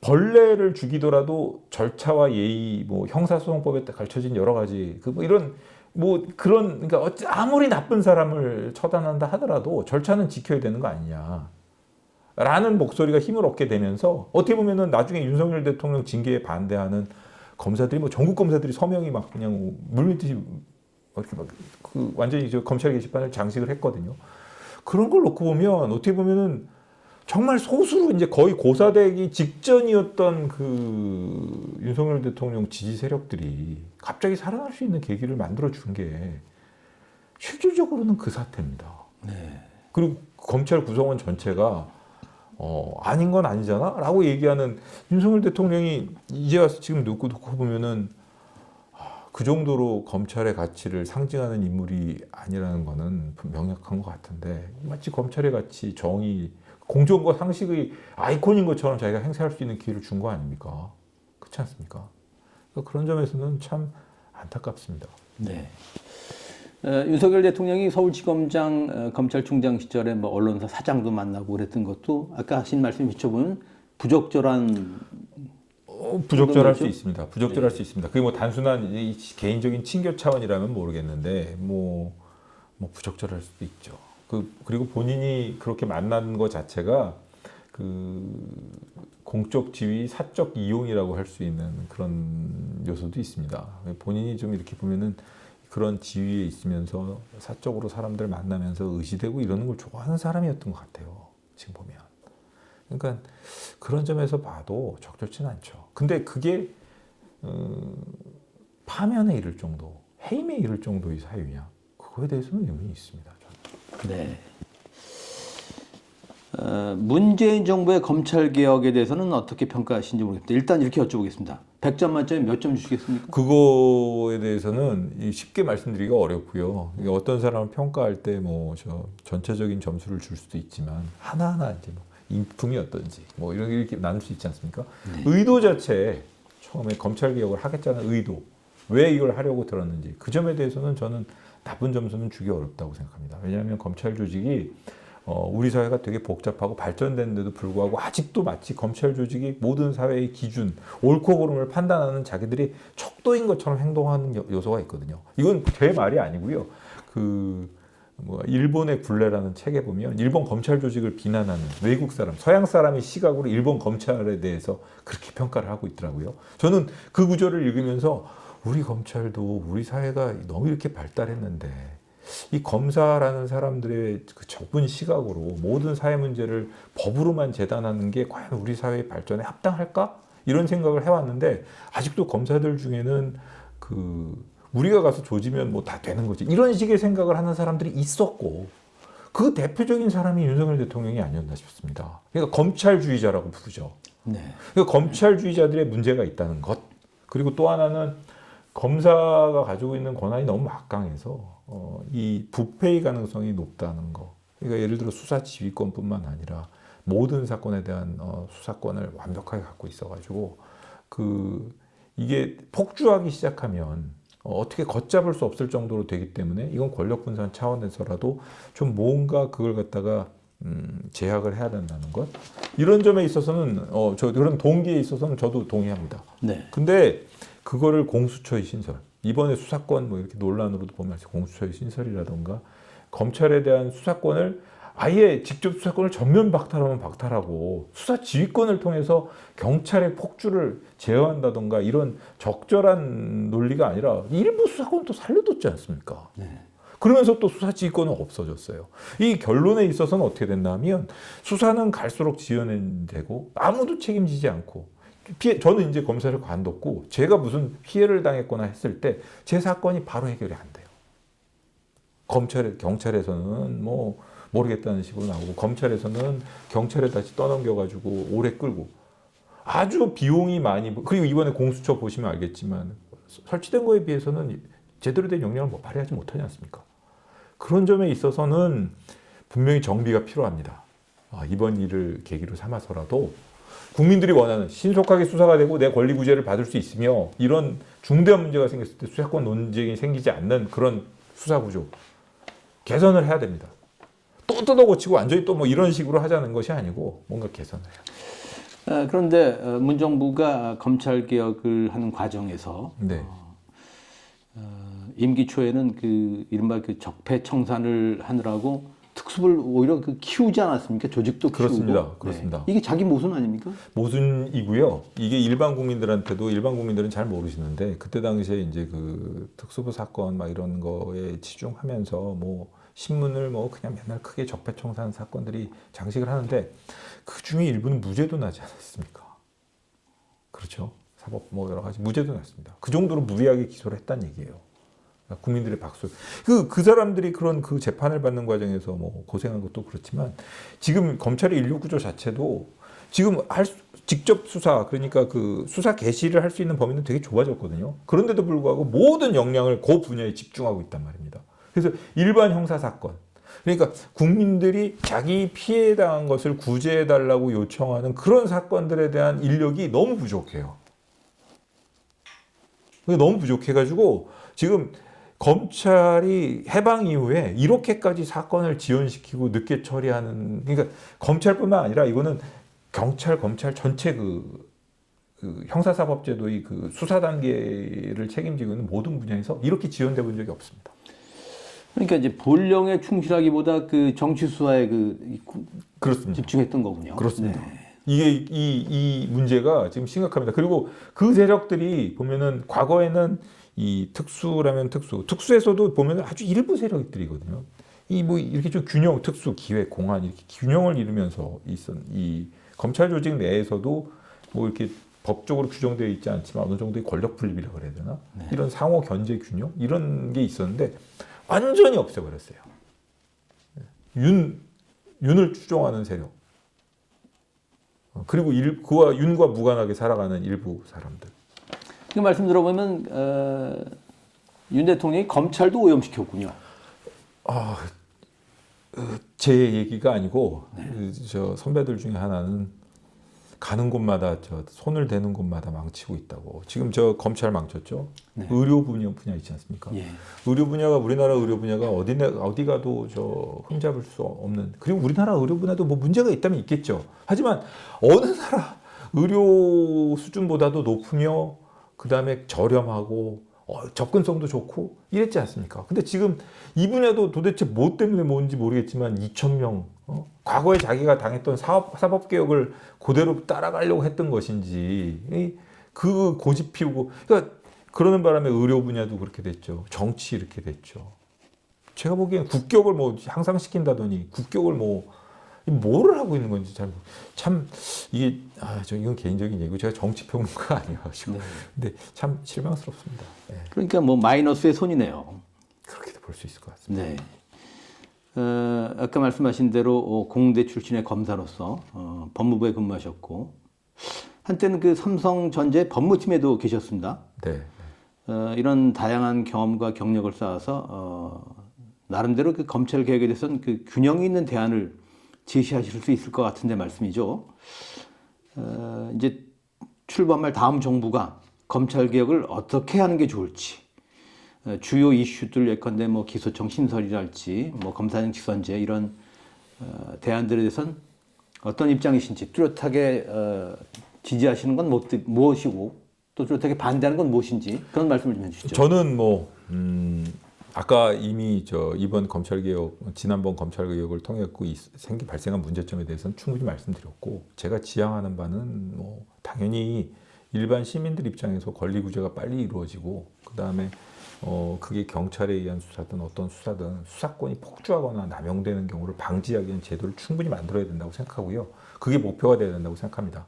벌레를 죽이더라도 절차와 예의, 뭐 형사소송법에 갖춰진 여러 가지 그 뭐 이런 뭐 그런 그러니까 아무리 나쁜 사람을 처단한다 하더라도 절차는 지켜야 되는 거 아니냐. 라는 목소리가 힘을 얻게 되면서 어떻게 보면은 나중에 윤석열 대통령 징계에 반대하는 검사들이 뭐 전국 검사들이 서명이 막 그냥 물밀듯이 이렇게 막 그 완전히 저 검찰 게시판을 장식을 했거든요. 그런 걸 놓고 보면 어떻게 보면은 정말 소수로 이제 거의 고사되기 직전이었던 그 윤석열 대통령 지지 세력들이 갑자기 살아날 수 있는 계기를 만들어 준 게 실질적으로는 그 사태입니다. 네. 그리고 검찰 구성원 전체가 아닌 건 아니잖아? 라고 얘기하는 윤석열 대통령이 이제 와서 지금 놓고 보면은 그 정도로 검찰의 가치를 상징하는 인물이 아니라는 거는 명확한 것 같은데 마치 검찰의 가치, 정의, 공정과 상식의 아이콘인 것처럼 자기가 행사할 수 있는 기회를 준 거 아닙니까? 그렇지 않습니까? 그러니까 그런 점에서는 참 안타깝습니다. 네. 윤석열 대통령이 서울지검장 검찰총장 시절에 뭐 언론사 사장도 만나고 그랬던 것도 아까 하신 말씀 비춰보면 부적절한 부적절할 수 있습니다. 부적절할 수 있습니다. 그게 뭐 단순한 개인적인 친교 차원이라면 모르겠는데 뭐 부적절할 수도 있죠. 그리고 본인이 그렇게 만난 것 자체가 그 공적 지위, 사적 이용이라고 할 수 있는 그런 요소도 있습니다. 본인이 좀 이렇게 보면은 그런 지위에 있으면서 사적으로 사람들 만나면서 의지되고 이러는 걸 좋아하는 사람이었던 것 같아요. 지금 보면. 그러니까 그런 점에서 봐도 적절치는 않죠. 근데 그게 파면에 이를 정도, 해임에 이를 정도의 사유냐? 그거에 대해서는 의문이 있습니다. 저는. 네. 문재인 정부의 검찰 개혁에 대해서는 어떻게 평가하시는지 모르겠습니다. 일단 이렇게 여쭤보겠습니다. 100점 만점에 몇 점 주시겠습니까? 그거에 대해서는 쉽게 말씀드리기가 어렵고요. 어떤 사람을 평가할 때 뭐 전체적인 점수를 줄 수도 있지만 하나하나 이제 뭐 인품이 어떤지 뭐 이렇게 나눌 수 있지 않습니까? 네. 의도 자체에 처음에 검찰 개혁을 하겠다는 의도, 왜 이걸 하려고 들었는지 그 점에 대해서는 저는 나쁜 점수는 주기 어렵다고 생각합니다. 왜냐하면 검찰 조직이 우리 사회가 되게 복잡하고 발전됐는데도 불구하고 아직도 마치 검찰 조직이 모든 사회의 기준, 옳고 그름을 판단하는 자기들이 척도인 것처럼 행동하는 요소가 있거든요. 이건 제 말이 아니고요. 일본의 굴레라는 책에 보면 일본 검찰 조직을 비난하는 외국 사람, 서양 사람의 시각으로 일본 검찰에 대해서 그렇게 평가를 하고 있더라고요. 저는 그 구절을 읽으면서 우리 검찰도 우리 사회가 너무 이렇게 발달했는데 이 검사라는 사람들의 그 좁은 시각으로 모든 사회 문제를 법으로만 재단하는 게 과연 우리 사회의 발전에 합당할까? 이런 생각을 해왔는데 아직도 검사들 중에는 우리가 가서 조지면 뭐 다 되는 거지 이런 식의 생각을 하는 사람들이 있었고 그 대표적인 사람이 윤석열 대통령이 아니었나 싶습니다. 그러니까 검찰주의자라고 부르죠. 네. 그러니까 검찰주의자들의 문제가 있다는 것. 그리고 또 하나는 검사가 가지고 있는 권한이 너무 막강해서 이 부패의 가능성이 높다는 거. 그러니까 예를 들어 수사 지휘권뿐만 아니라 모든 사건에 대한 수사권을 완벽하게 갖고 있어가지고 이게 폭주하기 시작하면 어떻게 걷잡을 수 없을 정도로 되기 때문에 이건 권력 분산 차원에서라도 좀 뭔가 그걸 갖다가 제약을 해야 된다는 것. 이런 점에 있어서는 그런 동기에 있어서는 저도 동의합니다. 네. 근데 그거를 공수처의 신설, 이번에 수사권 뭐 이렇게 논란으로도 보면 공수처의 신설이라던가 검찰에 대한 수사권을 아예 직접 수사권을 전면 박탈하면 박탈하고 수사 지휘권을 통해서 경찰의 폭주를 제어한다던가 이런 적절한 논리가 아니라 일부 수사권도 살려뒀지 않습니까? 네. 그러면서 또 수사 지휘권은 없어졌어요. 이 결론에 있어서는 어떻게 됐냐면 수사는 갈수록 지연되고 아무도 책임지지 않고 저는 이제 검사를 관뒀고 제가 무슨 피해를 당했거나 했을 때 제 사건이 바로 해결이 안 돼요. 경찰에서는 뭐 모르겠다는 식으로 나오고 검찰에서는 경찰에 다시 떠넘겨가지고 오래 끌고 아주 비용이 많이 그리고 이번에 공수처 보시면 알겠지만 설치된 거에 비해서는 제대로 된 역량을 뭐 발휘하지 못하지 않습니까? 그런 점에 있어서는 분명히 정비가 필요합니다. 이번 일을 계기로 삼아서라도 국민들이 원하는 신속하게 수사가 되고 내 권리 구제를 받을 수 있으며 이런 중대한 문제가 생겼을 때 수사권 논쟁이 생기지 않는 그런 수사 구조 개선을 해야 됩니다. 또 뜯어고치고 완전히 또 뭐 이런 식으로 하자는 것이 아니고 뭔가 개선을 해야 돼요. 그런데 문정부가 검찰 개혁을 하는 과정에서 네. 임기 초에는 그 이른바 그 적폐청산을 하느라고 특수부를 오히려 그 키우지 않았습니까? 조직도 키우고. 그렇습니다. 그렇습니다. 이게 자기 모순 아닙니까? 모순이고요. 이게 일반 국민들은 잘 모르시는데 그때 당시에 이제 그 특수부 사건 막 이런 거에 치중하면서 뭐 신문을 뭐 그냥 맨날 크게 적폐청산 사건들이 장식을 하는데 그 중에 일부는 무죄도 나지 않았습니까? 그렇죠. 사법 뭐 여러 가지 무죄도 났습니다. 그 정도로 무리하게 기소를 했다는 얘기예요. 국민들의 박수. 그 사람들이 그런 그 재판을 받는 과정에서 뭐 고생한 것도 그렇지만 지금 검찰의 인력 구조 자체도 지금 직접 수사 그러니까 그 수사 개시를 할 수 있는 범위는 되게 좁아졌거든요. 그런데도 불구하고 모든 역량을 그 분야에 집중하고 있단 말입니다. 그래서 일반 형사 사건 그러니까 국민들이 자기 피해 당한 것을 구제해 달라고 요청하는 그런 사건들에 대한 인력이 너무 부족해요. 너무 부족해가지고 지금 검찰이 해방 이후에 이렇게까지 사건을 지연시키고 늦게 처리하는 그러니까 검찰뿐만 아니라 이거는 경찰, 검찰 전체 그 형사사법제도의 그 수사 단계를 책임지고 있는 모든 분야에서 이렇게 지연돼 본 적이 없습니다. 그러니까 이제 본령에 충실하기보다 그 정치 수사에 그렇습니다. 집중했던 거군요. 그렇습니다. 네. 이게 이 문제가 지금 심각합니다. 그리고 그 세력들이 보면은 과거에는 이 특수라면 특수에서도 보면은 아주 일부 세력들이거든요. 이 뭐 이렇게 좀 균형, 특수, 기획, 공안 이렇게 균형을 이루면서 이 검찰 조직 내에서도 뭐 이렇게 법적으로 규정되어 있지 않지만 어느 정도의 권력 분립이라고 그래야 되나? 네. 이런 상호 견제 균형 이런 게 있었는데 완전히 없애버렸어요. 윤을 추종하는 세력. 그리고 그와 윤과 무관하게 살아가는 일부 사람들. 그 말씀 들어보면 윤 대통령이 검찰도 오염시켰군요. 제 얘기가 아니고 저 선배들 중에 하나는 가는 곳마다 저 손을 대는 곳마다 망치고 있다고. 지금 저 검찰 망쳤죠. 네. 의료 분야 있지 않습니까? 예. 우리나라 의료 분야가 어디 가도 저 흠잡을 수 없는. 그리고 우리나라 의료 분야도 뭐 문제가 있다면 있겠죠. 하지만 어느 나라 의료 수준보다도 높으며 그 다음에 저렴하고 접근성도 좋고 이랬지 않습니까? 근데 지금 이 분야도 도대체 뭐 때문에 뭔지 모르겠지만 2,000명 과거에 자기가 당했던 사법개혁을 그대로 따라가려고 했던 것인지 그 고집 피우고 그러니까 그러는 바람에 의료 분야도 그렇게 됐죠. 정치 이렇게 됐죠. 제가 보기엔 국격을 뭐 향상시킨다더니 국격을 뭐를 하고 있는 건지 참 이게 이건 개인적인 얘기고 제가 정치 평론가 아니어가지고 네. 근데 참 실망스럽습니다. 네. 그러니까 뭐 마이너스의 손이네요. 그렇게도 볼 수 있을 것 같습니다. 네. 아까 말씀하신 대로 공대 출신의 검사로서 법무부에 근무하셨고 한때는 그 삼성전자 법무팀에도 계셨습니다. 네. 이런 다양한 경험과 경력을 쌓아서 나름대로 그 검찰 개혁에 대해서는 그 균형 있는 대안을 제시하실 수 있을 것 같은데 말씀이죠. 이제 출범할 다음 정부가 검찰 개혁을 어떻게 하는 게 좋을지 주요 이슈들 예컨대 뭐 기소청 신설이랄지 뭐 검사장 직선제 이런 대안들에 대해서는 어떤 입장이신지 뚜렷하게 지지하시는 건 무엇이고 또 뚜렷하게 반대하는 건 무엇인지 그런 말씀을 좀 해주시죠. 저는 아까 이미 이번 검찰개혁, 지난번 검찰개혁을 통했고 발생한 문제점에 대해서는 충분히 말씀드렸고 제가 지향하는 바는 당연히 일반 시민들 입장에서 권리 구제가 빨리 이루어지고 그 다음에 그게 경찰에 의한 수사든 어떤 수사든 수사권이 폭주하거나 남용되는 경우를 방지하기 위한 제도를 충분히 만들어야 된다고 생각하고요. 그게 목표가 되어야 된다고 생각합니다.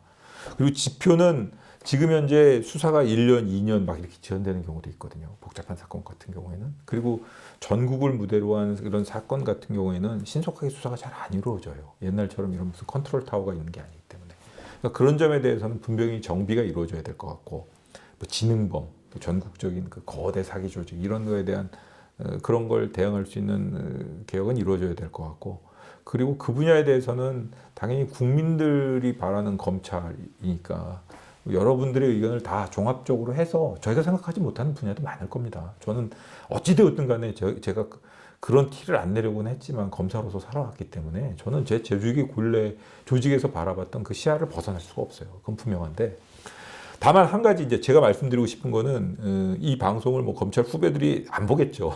그리고 지표는 지금 현재 수사가 1년, 2년 막 이렇게 지연되는 경우도 있거든요. 복잡한 사건 같은 경우에는. 그리고 전국을 무대로 한 이런 사건 같은 경우에는 신속하게 수사가 잘 안 이루어져요. 옛날처럼 이런 무슨 컨트롤 타워가 있는 게 아니기 때문에. 그러니까 그런 점에 대해서는 분명히 정비가 이루어져야 될 것 같고, 뭐 지능범, 또 전국적인 그 거대 사기 조직 이런 거에 대한 그런 걸 대응할 수 있는 개혁은 이루어져야 될 것 같고, 그리고 그 분야에 대해서는 당연히 국민들이 바라는 검찰이니까 여러분들의 의견을 다 종합적으로 해서 저희가 생각하지 못하는 분야도 많을 겁니다. 저는 어찌되었든 간에 제가 그런 티를 안 내려고는 했지만 검사로서 살아왔기 때문에 저는 제 조직의 굴레, 조직에서 바라봤던 그 시야를 벗어날 수가 없어요. 그건 분명한데, 다만 한 가지 이제 제가 말씀드리고 싶은 거는 이 방송을 뭐 검찰 후배들이 안 보겠죠.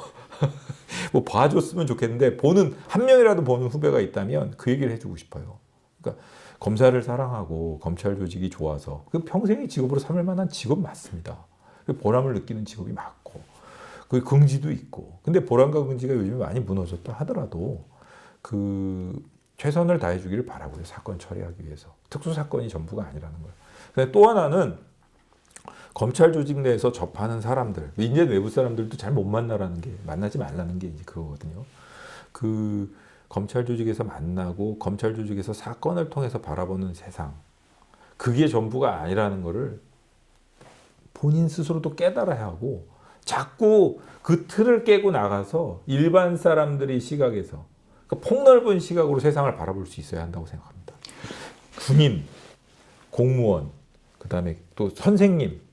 뭐 봐줬으면 좋겠는데 보는 한 명이라도 보는 후배가 있다면 그 얘기를 해주고 싶어요. 그러니까 검사를 사랑하고 검찰 조직이 좋아서 그 평생의 직업으로 삼을 만한 직업 맞습니다. 그 보람을 느끼는 직업이 맞고 그 긍지도 있고. 근데 보람과 긍지가 요즘에 많이 무너졌다 하더라도 그 최선을 다해주기를 바라고요. 사건 처리하기 위해서. 특수 사건이 전부가 아니라는 거예요. 근데 또 하나는 검찰 조직 내에서 접하는 사람들, 이제 외부 사람들도 잘 못 만나라는 게, 만나지 말라는 게 이제 그거거든요. 그 검찰 조직에서 만나고 검찰 조직에서 사건을 통해서 바라보는 세상, 그게 전부가 아니라는 거를 본인 스스로도 깨달아야 하고, 자꾸 그 틀을 깨고 나가서 일반 사람들의 시각에서, 그러니까 폭넓은 시각으로 세상을 바라볼 수 있어야 한다고 생각합니다. 군인, 공무원, 그 다음에 또 선생님,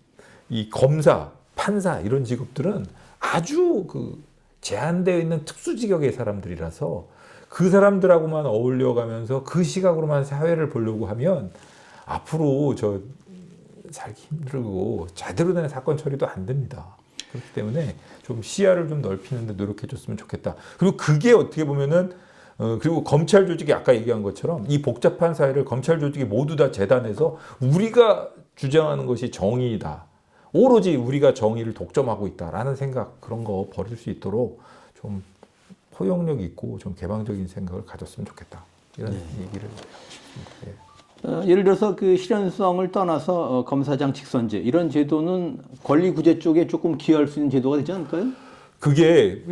이 검사, 판사 이런 직업들은 아주 그 제한되어 있는 특수 직역의 사람들이라서 그 사람들하고만 어울려가면서 그 시각으로만 사회를 보려고 하면 앞으로 저 살기 힘들고 제대로 된 사건 처리도 안 됩니다. 그렇기 때문에 좀 시야를 좀 넓히는데 노력해 줬으면 좋겠다. 그리고 그게 어떻게 보면은 그리고 검찰 조직이 아까 얘기한 것처럼 이 복잡한 사회를 검찰 조직이 모두 다 재단해서 우리가 주장하는 것이 정의이다. 오로지 우리가 정의를 독점하고 있다라는 생각, 그런 거 버릴 수 있도록 좀 포용력 있고 좀 개방적인 생각을 가졌으면 좋겠다. 이런 얘기를. 예. 예를 들어서 그 실현성을 떠나서 검사장 직선제 이런 제도는 권리구제 쪽에 조금 기여할 수 있는 제도가 되지 않을까요? 그게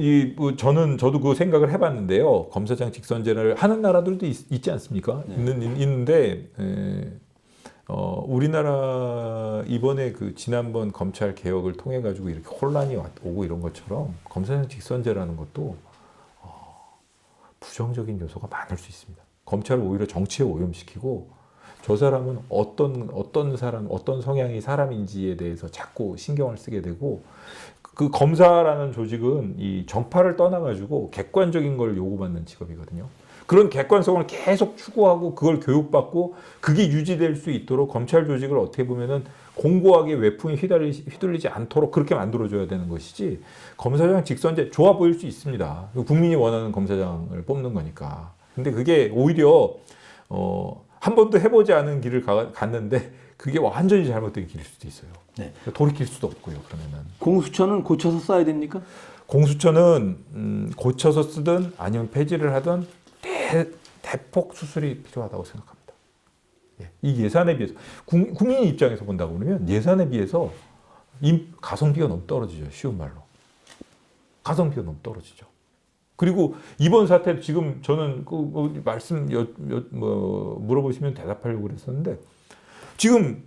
저도 그 생각을 해봤는데요. 검사장 직선제를 하는 나라들도 있지 않습니까? 네. 있는데 우리나라 이번에 그 지난번 검찰 개혁을 통해 가지고 이렇게 혼란이 오고 이런 것처럼 검사장 직선제라는 것도 부정적인 요소가 많을 수 있습니다. 검찰을 오히려 정치에 오염시키고 저 사람은 어떤 사람, 어떤 성향의 사람인지에 대해서 자꾸 신경을 쓰게 되고, 그 검사라는 조직은 이 정파를 떠나가지고 객관적인 걸 요구받는 직업이거든요. 그런 객관성을 계속 추구하고 그걸 교육받고 그게 유지될 수 있도록 검찰 조직을 어떻게 보면은 공고하게 외풍에 휘둘리지 않도록 그렇게 만들어줘야 되는 것이지, 검사장 직선제 좋아 보일 수 있습니다. 국민이 원하는 검사장을 뽑는 거니까. 근데 그게 오히려 한 번도 해보지 않은 길을 갔는데 그게 완전히 잘못된 길일 수도 있어요. 네. 돌이킬 수도 없고요. 그러면은 공수처는 고쳐서 써야 됩니까? 공수처는 고쳐서 쓰든 아니면 폐지를 하든 대폭 수술이 필요하다고 생각합니다. 이 예산에 비해서 국민 입장에서 본다고 그러면 예산에 비해서 가성비가 너무 떨어지죠. 쉬운 말로 가성비가 너무 떨어지죠. 그리고 이번 사태 지금 저는 그 말씀 물어보시면 대답하려고 그랬었는데, 지금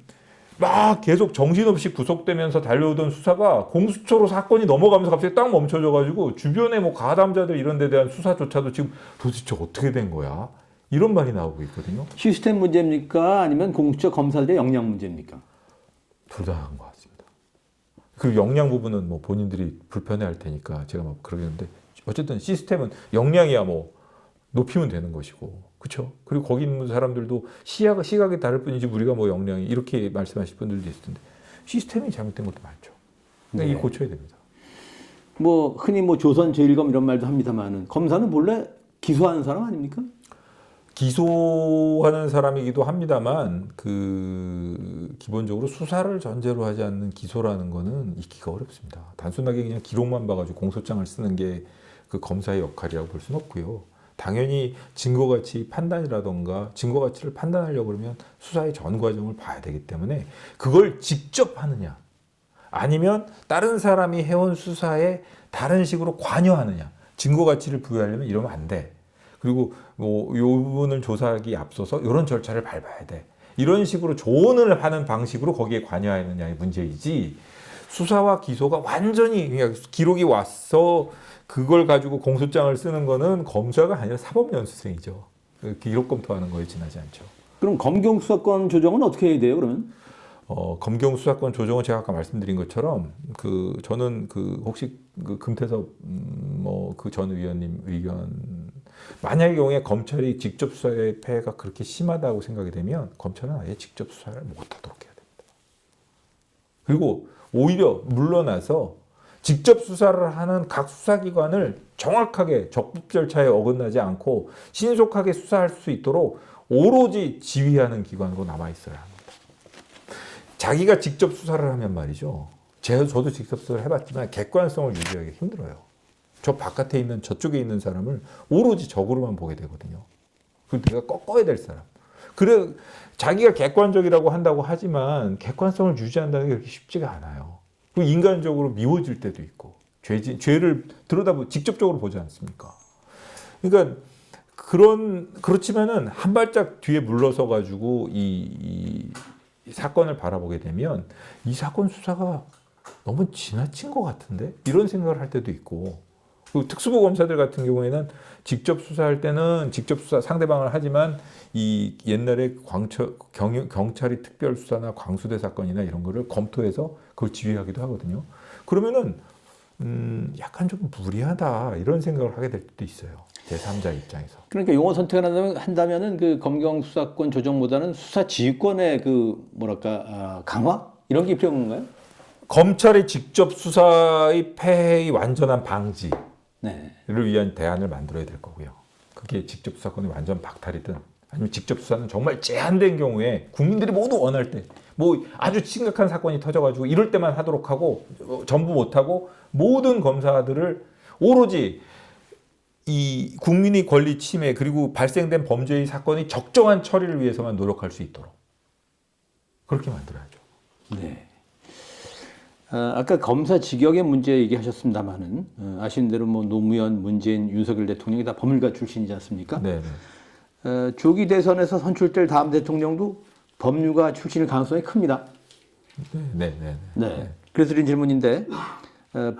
막 계속 정신없이 구속되면서 달려오던 수사가 공수처로 사건이 넘어가면서 갑자기 딱 멈춰져가지고 주변에 뭐 가담자들 이런 데 대한 수사조차도 지금 도대체 어떻게 된 거야? 이런 말이 나오고 있거든요. 시스템 문제입니까? 아니면 공수처 검사들의 역량 문제입니까? 둘 다 한 것 같습니다. 그리고 역량 부분은 뭐 본인들이 불편해할 테니까 제가 막 그러겠는데, 어쨌든 시스템은 역량이야 뭐 높이면 되는 것이고, 그렇죠? 그리고 거기 있는 사람들도 시각이 다를 뿐이지 우리가 뭐 역량이 이렇게 말씀하실 분들도 있을 텐데 시스템이 잘못된 것도 많죠. 그러니까 이게 고쳐야 됩니다. 뭐 흔히 뭐 조선 제일검 이런 말도 합니다만은 검사는 본래 기소하는 사람 아닙니까? 기소하는 사람이기도 합니다만 기본적으로 수사를 전제로 하지 않는 기소라는 거는 있기가 어렵습니다. 단순하게 그냥 기록만 봐가지고 공소장을 쓰는 게 그 검사의 역할이라고 볼 수는 없고요. 당연히 증거 가치 판단이라던가 증거 가치를 판단하려고 그러면 수사의 전 과정을 봐야 되기 때문에 그걸 직접 하느냐 아니면 다른 사람이 해온 수사에 다른 식으로 관여하느냐 증거 가치를 부여하려면 이러면 안 돼. 그리고 뭐 요 부분을 조사하기 앞서서 이런 절차를 밟아야 돼. 이런 식으로 조언을 하는 방식으로 거기에 관여하느냐의 문제이지 수사와 기소가 완전히 그냥 기록이 왔어 그걸 가지고 공소장을 쓰는 거는 검사가 아니라 사법연수생이죠. 기록 검토하는 거에 지나지 않죠. 그럼 검경 수사권 조정은 어떻게 해야 돼요, 그러면? 검경 수사권 조정은 제가 아까 말씀드린 것처럼 저는 혹시 금태섭 뭐 그 전 의원님 의견 만약의 경우에 검찰이 직접 수사의 폐해가 그렇게 심하다고 생각이 되면 검찰은 아예 직접 수사를 못하도록 해야 됩니다. 그리고 오히려 물러나서 직접 수사를 하는 각 수사기관을 정확하게 적법 절차에 어긋나지 않고 신속하게 수사할 수 있도록 오로지 지휘하는 기관으로 남아 있어야 합니다. 자기가 직접 수사를 하면 말이죠. 저도 직접 수사를 해봤지만 객관성을 유지하기 힘들어요. 저 바깥에 있는 저쪽에 있는 사람을 오로지 적으로만 보게 되거든요. 그리고 내가 꺾어야 될 사람. 그래 자기가 객관적이라고 한다고 하지만 객관성을 유지한다는 게 그렇게 쉽지가 않아요. 그리고 인간적으로 미워질 때도 있고 죄를 직접적으로 보지 않습니까? 그러니까 그렇지만은 한 발짝 뒤에 물러서 가지고 이 사건을 바라보게 되면 이 사건 수사가 너무 지나친 것 같은데 이런 생각을 할 때도 있고 그 특수부 검사들 같은 경우에는 직접 수사할 때는 직접 수사 상대방을 하지만 이 옛날에 경찰이 특별수사나 광수대 사건이나 이런 거를 검토해서 그걸 지휘하기도 하거든요. 그러면은 약간 좀 무리하다 이런 생각을 하게 될 때도 있어요. 제3자 입장에서. 그러니까 용어 선택을 한다면은 그 검경 수사권 조정보다는 수사 지휘권의 강화 이런 게 필요한 건가요? 검찰의 직접 수사의 폐해의 완전한 방지를 네. 위한 대안을 만들어야 될 거고요. 그게 직접 수사권이 완전 박탈이든 아니면 직접 수사는 정말 제한된 경우에 국민들이 모두 원할 때 뭐 아주 심각한 사건이 터져가지고 이럴 때만 하도록 하고 전부 못하고 모든 검사들을 오로지 이 국민의 권리 침해 그리고 발생된 범죄의 사건이 적정한 처리를 위해서만 노력할 수 있도록 그렇게 만들어야죠. 네. 아까 검사 직역의 문제 얘기하셨습니다만은 아시는 대로 뭐 노무현, 문재인, 윤석열 대통령이 다 법률가 출신이지 않습니까? 네. 조기 대선에서 선출될 다음 대통령도 법률가 출신일 가능성이 큽니다. 네. 그래서 드린 질문인데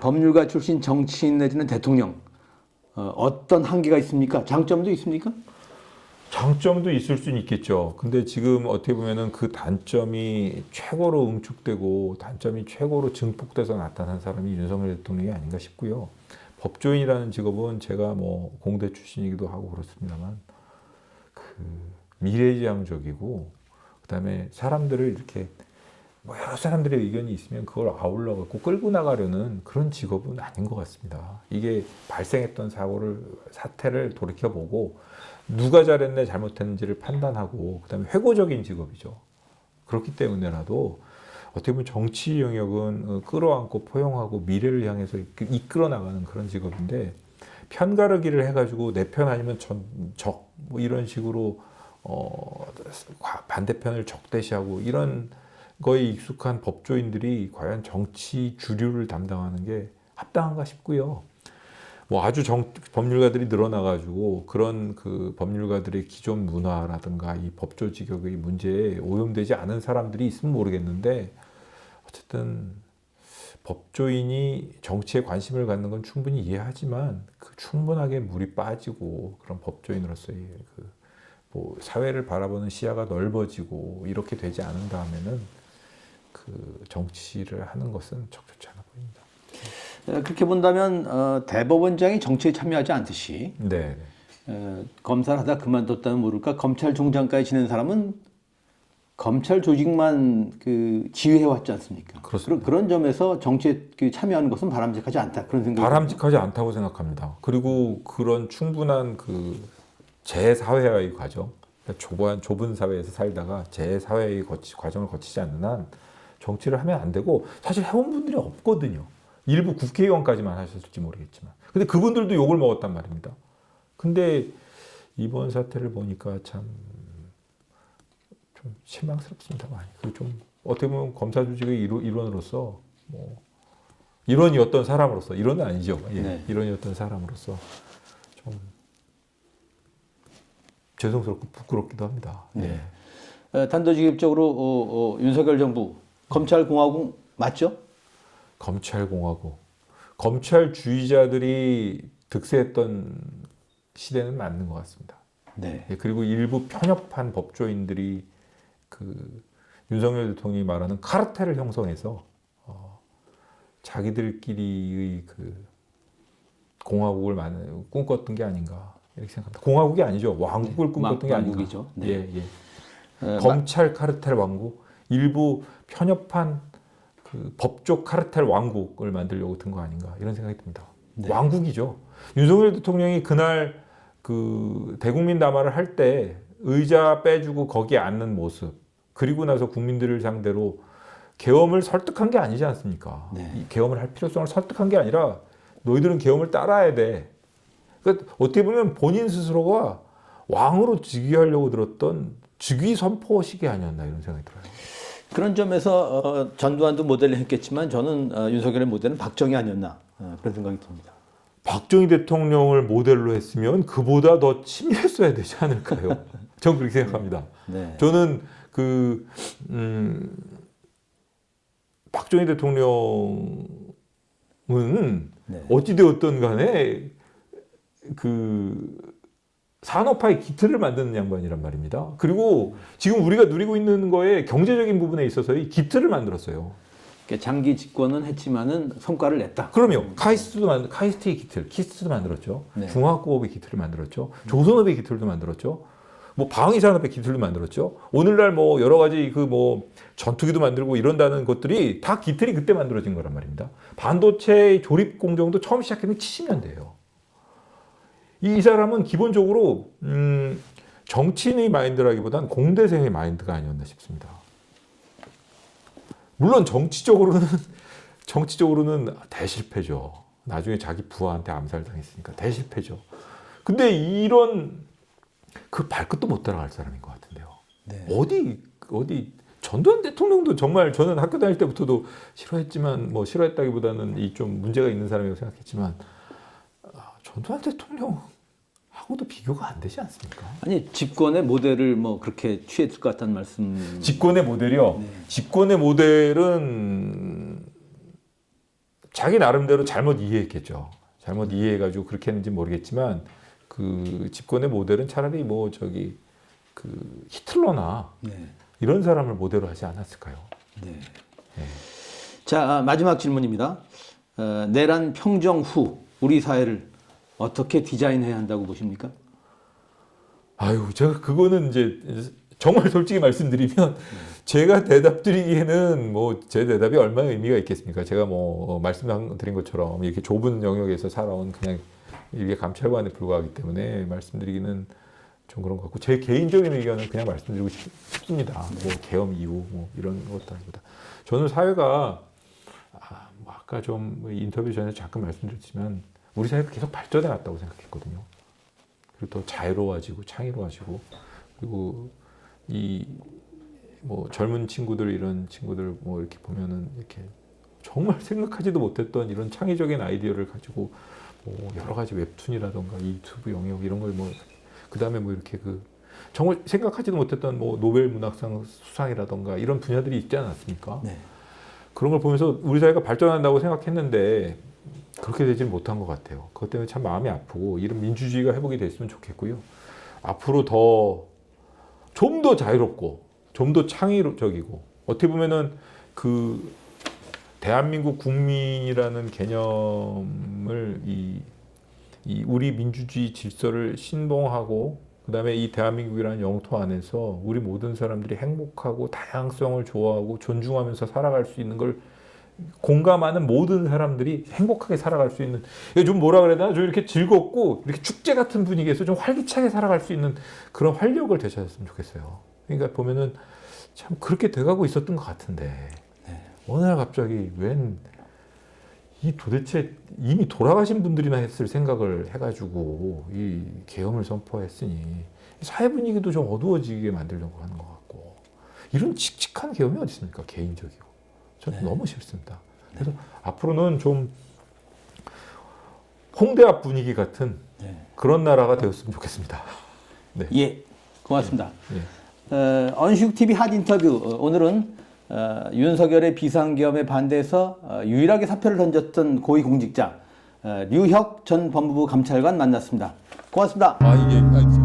법률가 출신 정치인 내지는 대통령 어떤 한계가 있습니까? 장점도 있습니까? 장점도 있을 수는 있겠죠. 근데 지금 어떻게 보면은 그 단점이 최고로 응축되고 단점이 최고로 증폭돼서 나타난 사람이 윤석열 대통령이 아닌가 싶고요. 법조인이라는 직업은 제가 뭐 공대 출신이기도 하고 그렇습니다만 미래지향적이고 그다음에 사람들을 이렇게 뭐 여러 사람들의 의견이 있으면 그걸 아울러 갖고 끌고 나가려는 그런 직업은 아닌 것 같습니다. 이게 발생했던 사태를 돌이켜보고 누가 잘했네 잘못했는지를 판단하고 그다음에 회고적인 직업이죠. 그렇기 때문에라도 어떻게 보면 정치 영역은 끌어안고 포용하고 미래를 향해서 이끌어 나가는 그런 직업인데 편가르기를 해가지고 내 편 아니면 적 뭐 이런 식으로 반대편을 적대시하고 이런 거에 익숙한 법조인들이 과연 정치 주류를 담당하는 게 합당한가 싶고요. 뭐 아주 법률가들이 늘어나가지고 그런 그 법률가들의 기존 문화라든가 이 법조 직역의 문제에 오염되지 않은 사람들이 있으면 모르겠는데 어쨌든 법조인이 정치에 관심을 갖는 건 충분히 이해하지만 충분하게 물이 빠지고 그런 법조인으로서의 뭐 사회를 바라보는 시야가 넓어지고 이렇게 되지 않은 다음에는 정치를 하는 것은 적절치 않아 보입니다. 그렇게 본다면 대법원장이 정치에 참여하지 않듯이 네. 검사를 하다 그만뒀다면 모를까 검찰 종장까지 지낸 사람은 검찰 조직만 지휘해 왔지 않습니까? 그렇습니다. 그런 점에서 정치에 참여하는 것은 바람직하지 않다 그런 생각이 바람직하지 않다고 생각합니다. 그리고 그런 충분한 재사회화의 과정, 좁은 사회에서 살다가 재사회의 과정을 거치지 않는 한 정치를 하면 안 되고 사실 해온 분들이 없거든요. 일부 국회의원까지만 하셨을지 모르겠지만. 근데 그분들도 욕을 먹었단 말입니다. 근데 이번 사태를 보니까 참 좀 실망스럽습니다. 많이. 좀 어떻게 보면 검사 조직의 일원으로서 뭐 일원이었던 사람으로서 일원은 아니죠. 예. 네. 일원이었던 사람으로서 좀 죄송스럽고 부끄럽기도 합니다. 네. 예. 단도직입적으로 윤석열 정부 검찰공화국 맞죠? 검찰공화국, 검찰주의자들이 득세했던 시대는 맞는 것 같습니다. 네. 예, 그리고 일부 편협한 법조인들이 그 윤석열 대통령이 말하는 카르텔을 형성해서 자기들끼리의 그 공화국을 꿈꿨던 게 아닌가 이렇게 생각합니다. 공화국이 아니죠. 왕국을 꿈꿨던 게 아닌가. 왕국이죠. 네. 예, 예. 검찰 카르텔 왕국, 일부 편협한 그 법조 카르텔 왕국을 만들려고 든 거 아닌가 이런 생각이 듭니다. 네. 왕국이죠. 윤석열 대통령이 그날 그 대국민 담화를 할 때 의자 빼주고 거기에 앉는 모습, 그리고 나서 국민들을 상대로 계엄을 설득한 게 아니지 않습니까? 네. 이 계엄을 할 필요성을 설득한 게 아니라 너희들은 계엄을 따라야 돼. 그러니까 어떻게 보면 본인 스스로가 왕으로 즉위하려고 들었던 즉위 선포식이 아니었나 이런 생각이 들어요. 그런 점에서 전두환도 모델을 했겠지만 저는 윤석열의 모델은 박정희 아니었나 그런 생각이 듭니다. 박정희 대통령을 모델로 했으면 그보다 더 치밀했어야 되지 않을까요? 저는 그렇게 생각합니다. 네. 저는 박정희 대통령은 네. 어찌되었든 간에 그 산업화의 기틀을 만드는 양반이란 말입니다. 그리고 지금 우리가 누리고 있는 거에 경제적인 부분에 있어서의 기틀을 만들었어요. 그러니까 장기 집권은 했지만은 성과를 냈다. 그럼요. 카이스트의 기틀, 키스트도 만들었죠. 네. 중화학구업의 기틀을 만들었죠. 조선업의 기틀도 만들었죠. 뭐 방위산업의 기틀도 만들었죠. 오늘날 뭐 여러 가지 그 뭐 전투기도 만들고 이런다는 것들이 다 기틀이 그때 만들어진 거란 말입니다. 반도체 조립 공정도 처음 시작했는 70년대예요. 이 사람은 기본적으로 정치인의 마인드라기보단 공대생의 마인드가 아니었나 싶습니다. 물론 정치적으로는 대실패죠. 나중에 자기 부하한테 암살당했으니까 대실패죠. 근데 이런 그 발끝도 못 따라갈 사람인 것 같은데요. 네. 어디 전두환 대통령도 정말 저는 학교 다닐 때부터도 싫어했지만 뭐 싫어했다기보다는 이 좀 문제가 있는 사람이라고 생각했지만 전두환 대통령하고도 비교가 안 되지 않습니까? 아니 집권의 모델을 뭐 그렇게 취했을 것 같다는 말씀. 집권의 모델이요. 네. 집권의 모델은 자기 나름대로 잘못 이해했겠죠. 잘못 이해해가지고 그렇게 했는지 모르겠지만 그 집권의 모델은 차라리 뭐 그 히틀러나 네. 이런 사람을 모델로 하지 않았을까요? 네. 네. 자, 마지막 질문입니다. 내란 평정 후 우리 사회를 어떻게 디자인해야 한다고 보십니까? 아유, 제가 그거는 이제 정말 솔직히 말씀드리면 제가 대답드리기에는 뭐 제 대답이 얼마나 의미가 있겠습니까? 제가 뭐 말씀드린 것처럼 이렇게 좁은 영역에서 살아온 그냥 이게 감찰관에 불과하기 때문에 말씀드리기는 좀 그런 것 같고 제 개인적인 의견은 그냥 말씀드리고 싶습니다. 뭐 계엄 이후 뭐 이런 것도 아니보다 저는 사회가 뭐 아까 좀 인터뷰 전에 잠깐 말씀드렸지만 우리 사회가 계속 발전해 왔다고 생각했거든요. 그리고 더 자유로워지고 창의로워지고 그리고 이 뭐 젊은 친구들 이런 친구들 뭐 이렇게 보면은 이렇게 정말 생각하지도 못했던 이런 창의적인 아이디어를 가지고 뭐 여러 가지 웹툰이라던가 유튜브 영역 이런 걸 뭐 그다음에 뭐 이렇게 그 정말 생각하지도 못했던 뭐 노벨 문학상 수상이라던가 이런 분야들이 있지 않았습니까? 네. 그런 걸 보면서 우리 사회가 발전한다고 생각했는데 그렇게 되지는 못한 것 같아요. 그것 때문에 참 마음이 아프고 이런 민주주의가 회복이 됐으면 좋겠고요. 앞으로 좀 더 자유롭고 좀 더 창의적이고 어떻게 보면은 그 대한민국 국민이라는 개념을 이 우리 민주주의 질서를 신봉하고 그다음에 이 대한민국이라는 영토 안에서 우리 모든 사람들이 행복하고 다양성을 좋아하고 존중하면서 살아갈 수 있는 걸 공감하는 모든 사람들이 행복하게 살아갈 수 있는 좀 뭐라 그래야 되나 좀 이렇게 즐겁고 이렇게 축제 같은 분위기에서 좀 활기차게 살아갈 수 있는 그런 활력을 되찾았으면 좋겠어요. 그러니까 보면은 참 그렇게 돼가고 있었던 것 같은데 어느 날 갑자기 웬 이 도대체 이미 돌아가신 분들이나 했을 생각을 해가지고 이 계엄을 선포했으니 사회 분위기도 좀 어두워지게 만들려고 하는 것 같고 이런 칙칙한 계엄이 어디 있습니까? 개인적이고 저는 네. 너무 싫습니다. 그래서 앞으로는 좀 홍대 앞 분위기 같은 네. 그런 나라가 되었으면 좋겠습니다. 네. 예, 고맙습니다. 예. 언슈 TV 핫 인터뷰 오늘은 윤석열의 비상계엄에 반대해서 유일하게 사표를 던졌던 고위공직자 류혁 전 법무부 감찰관 만났습니다. 고맙습니다. 이게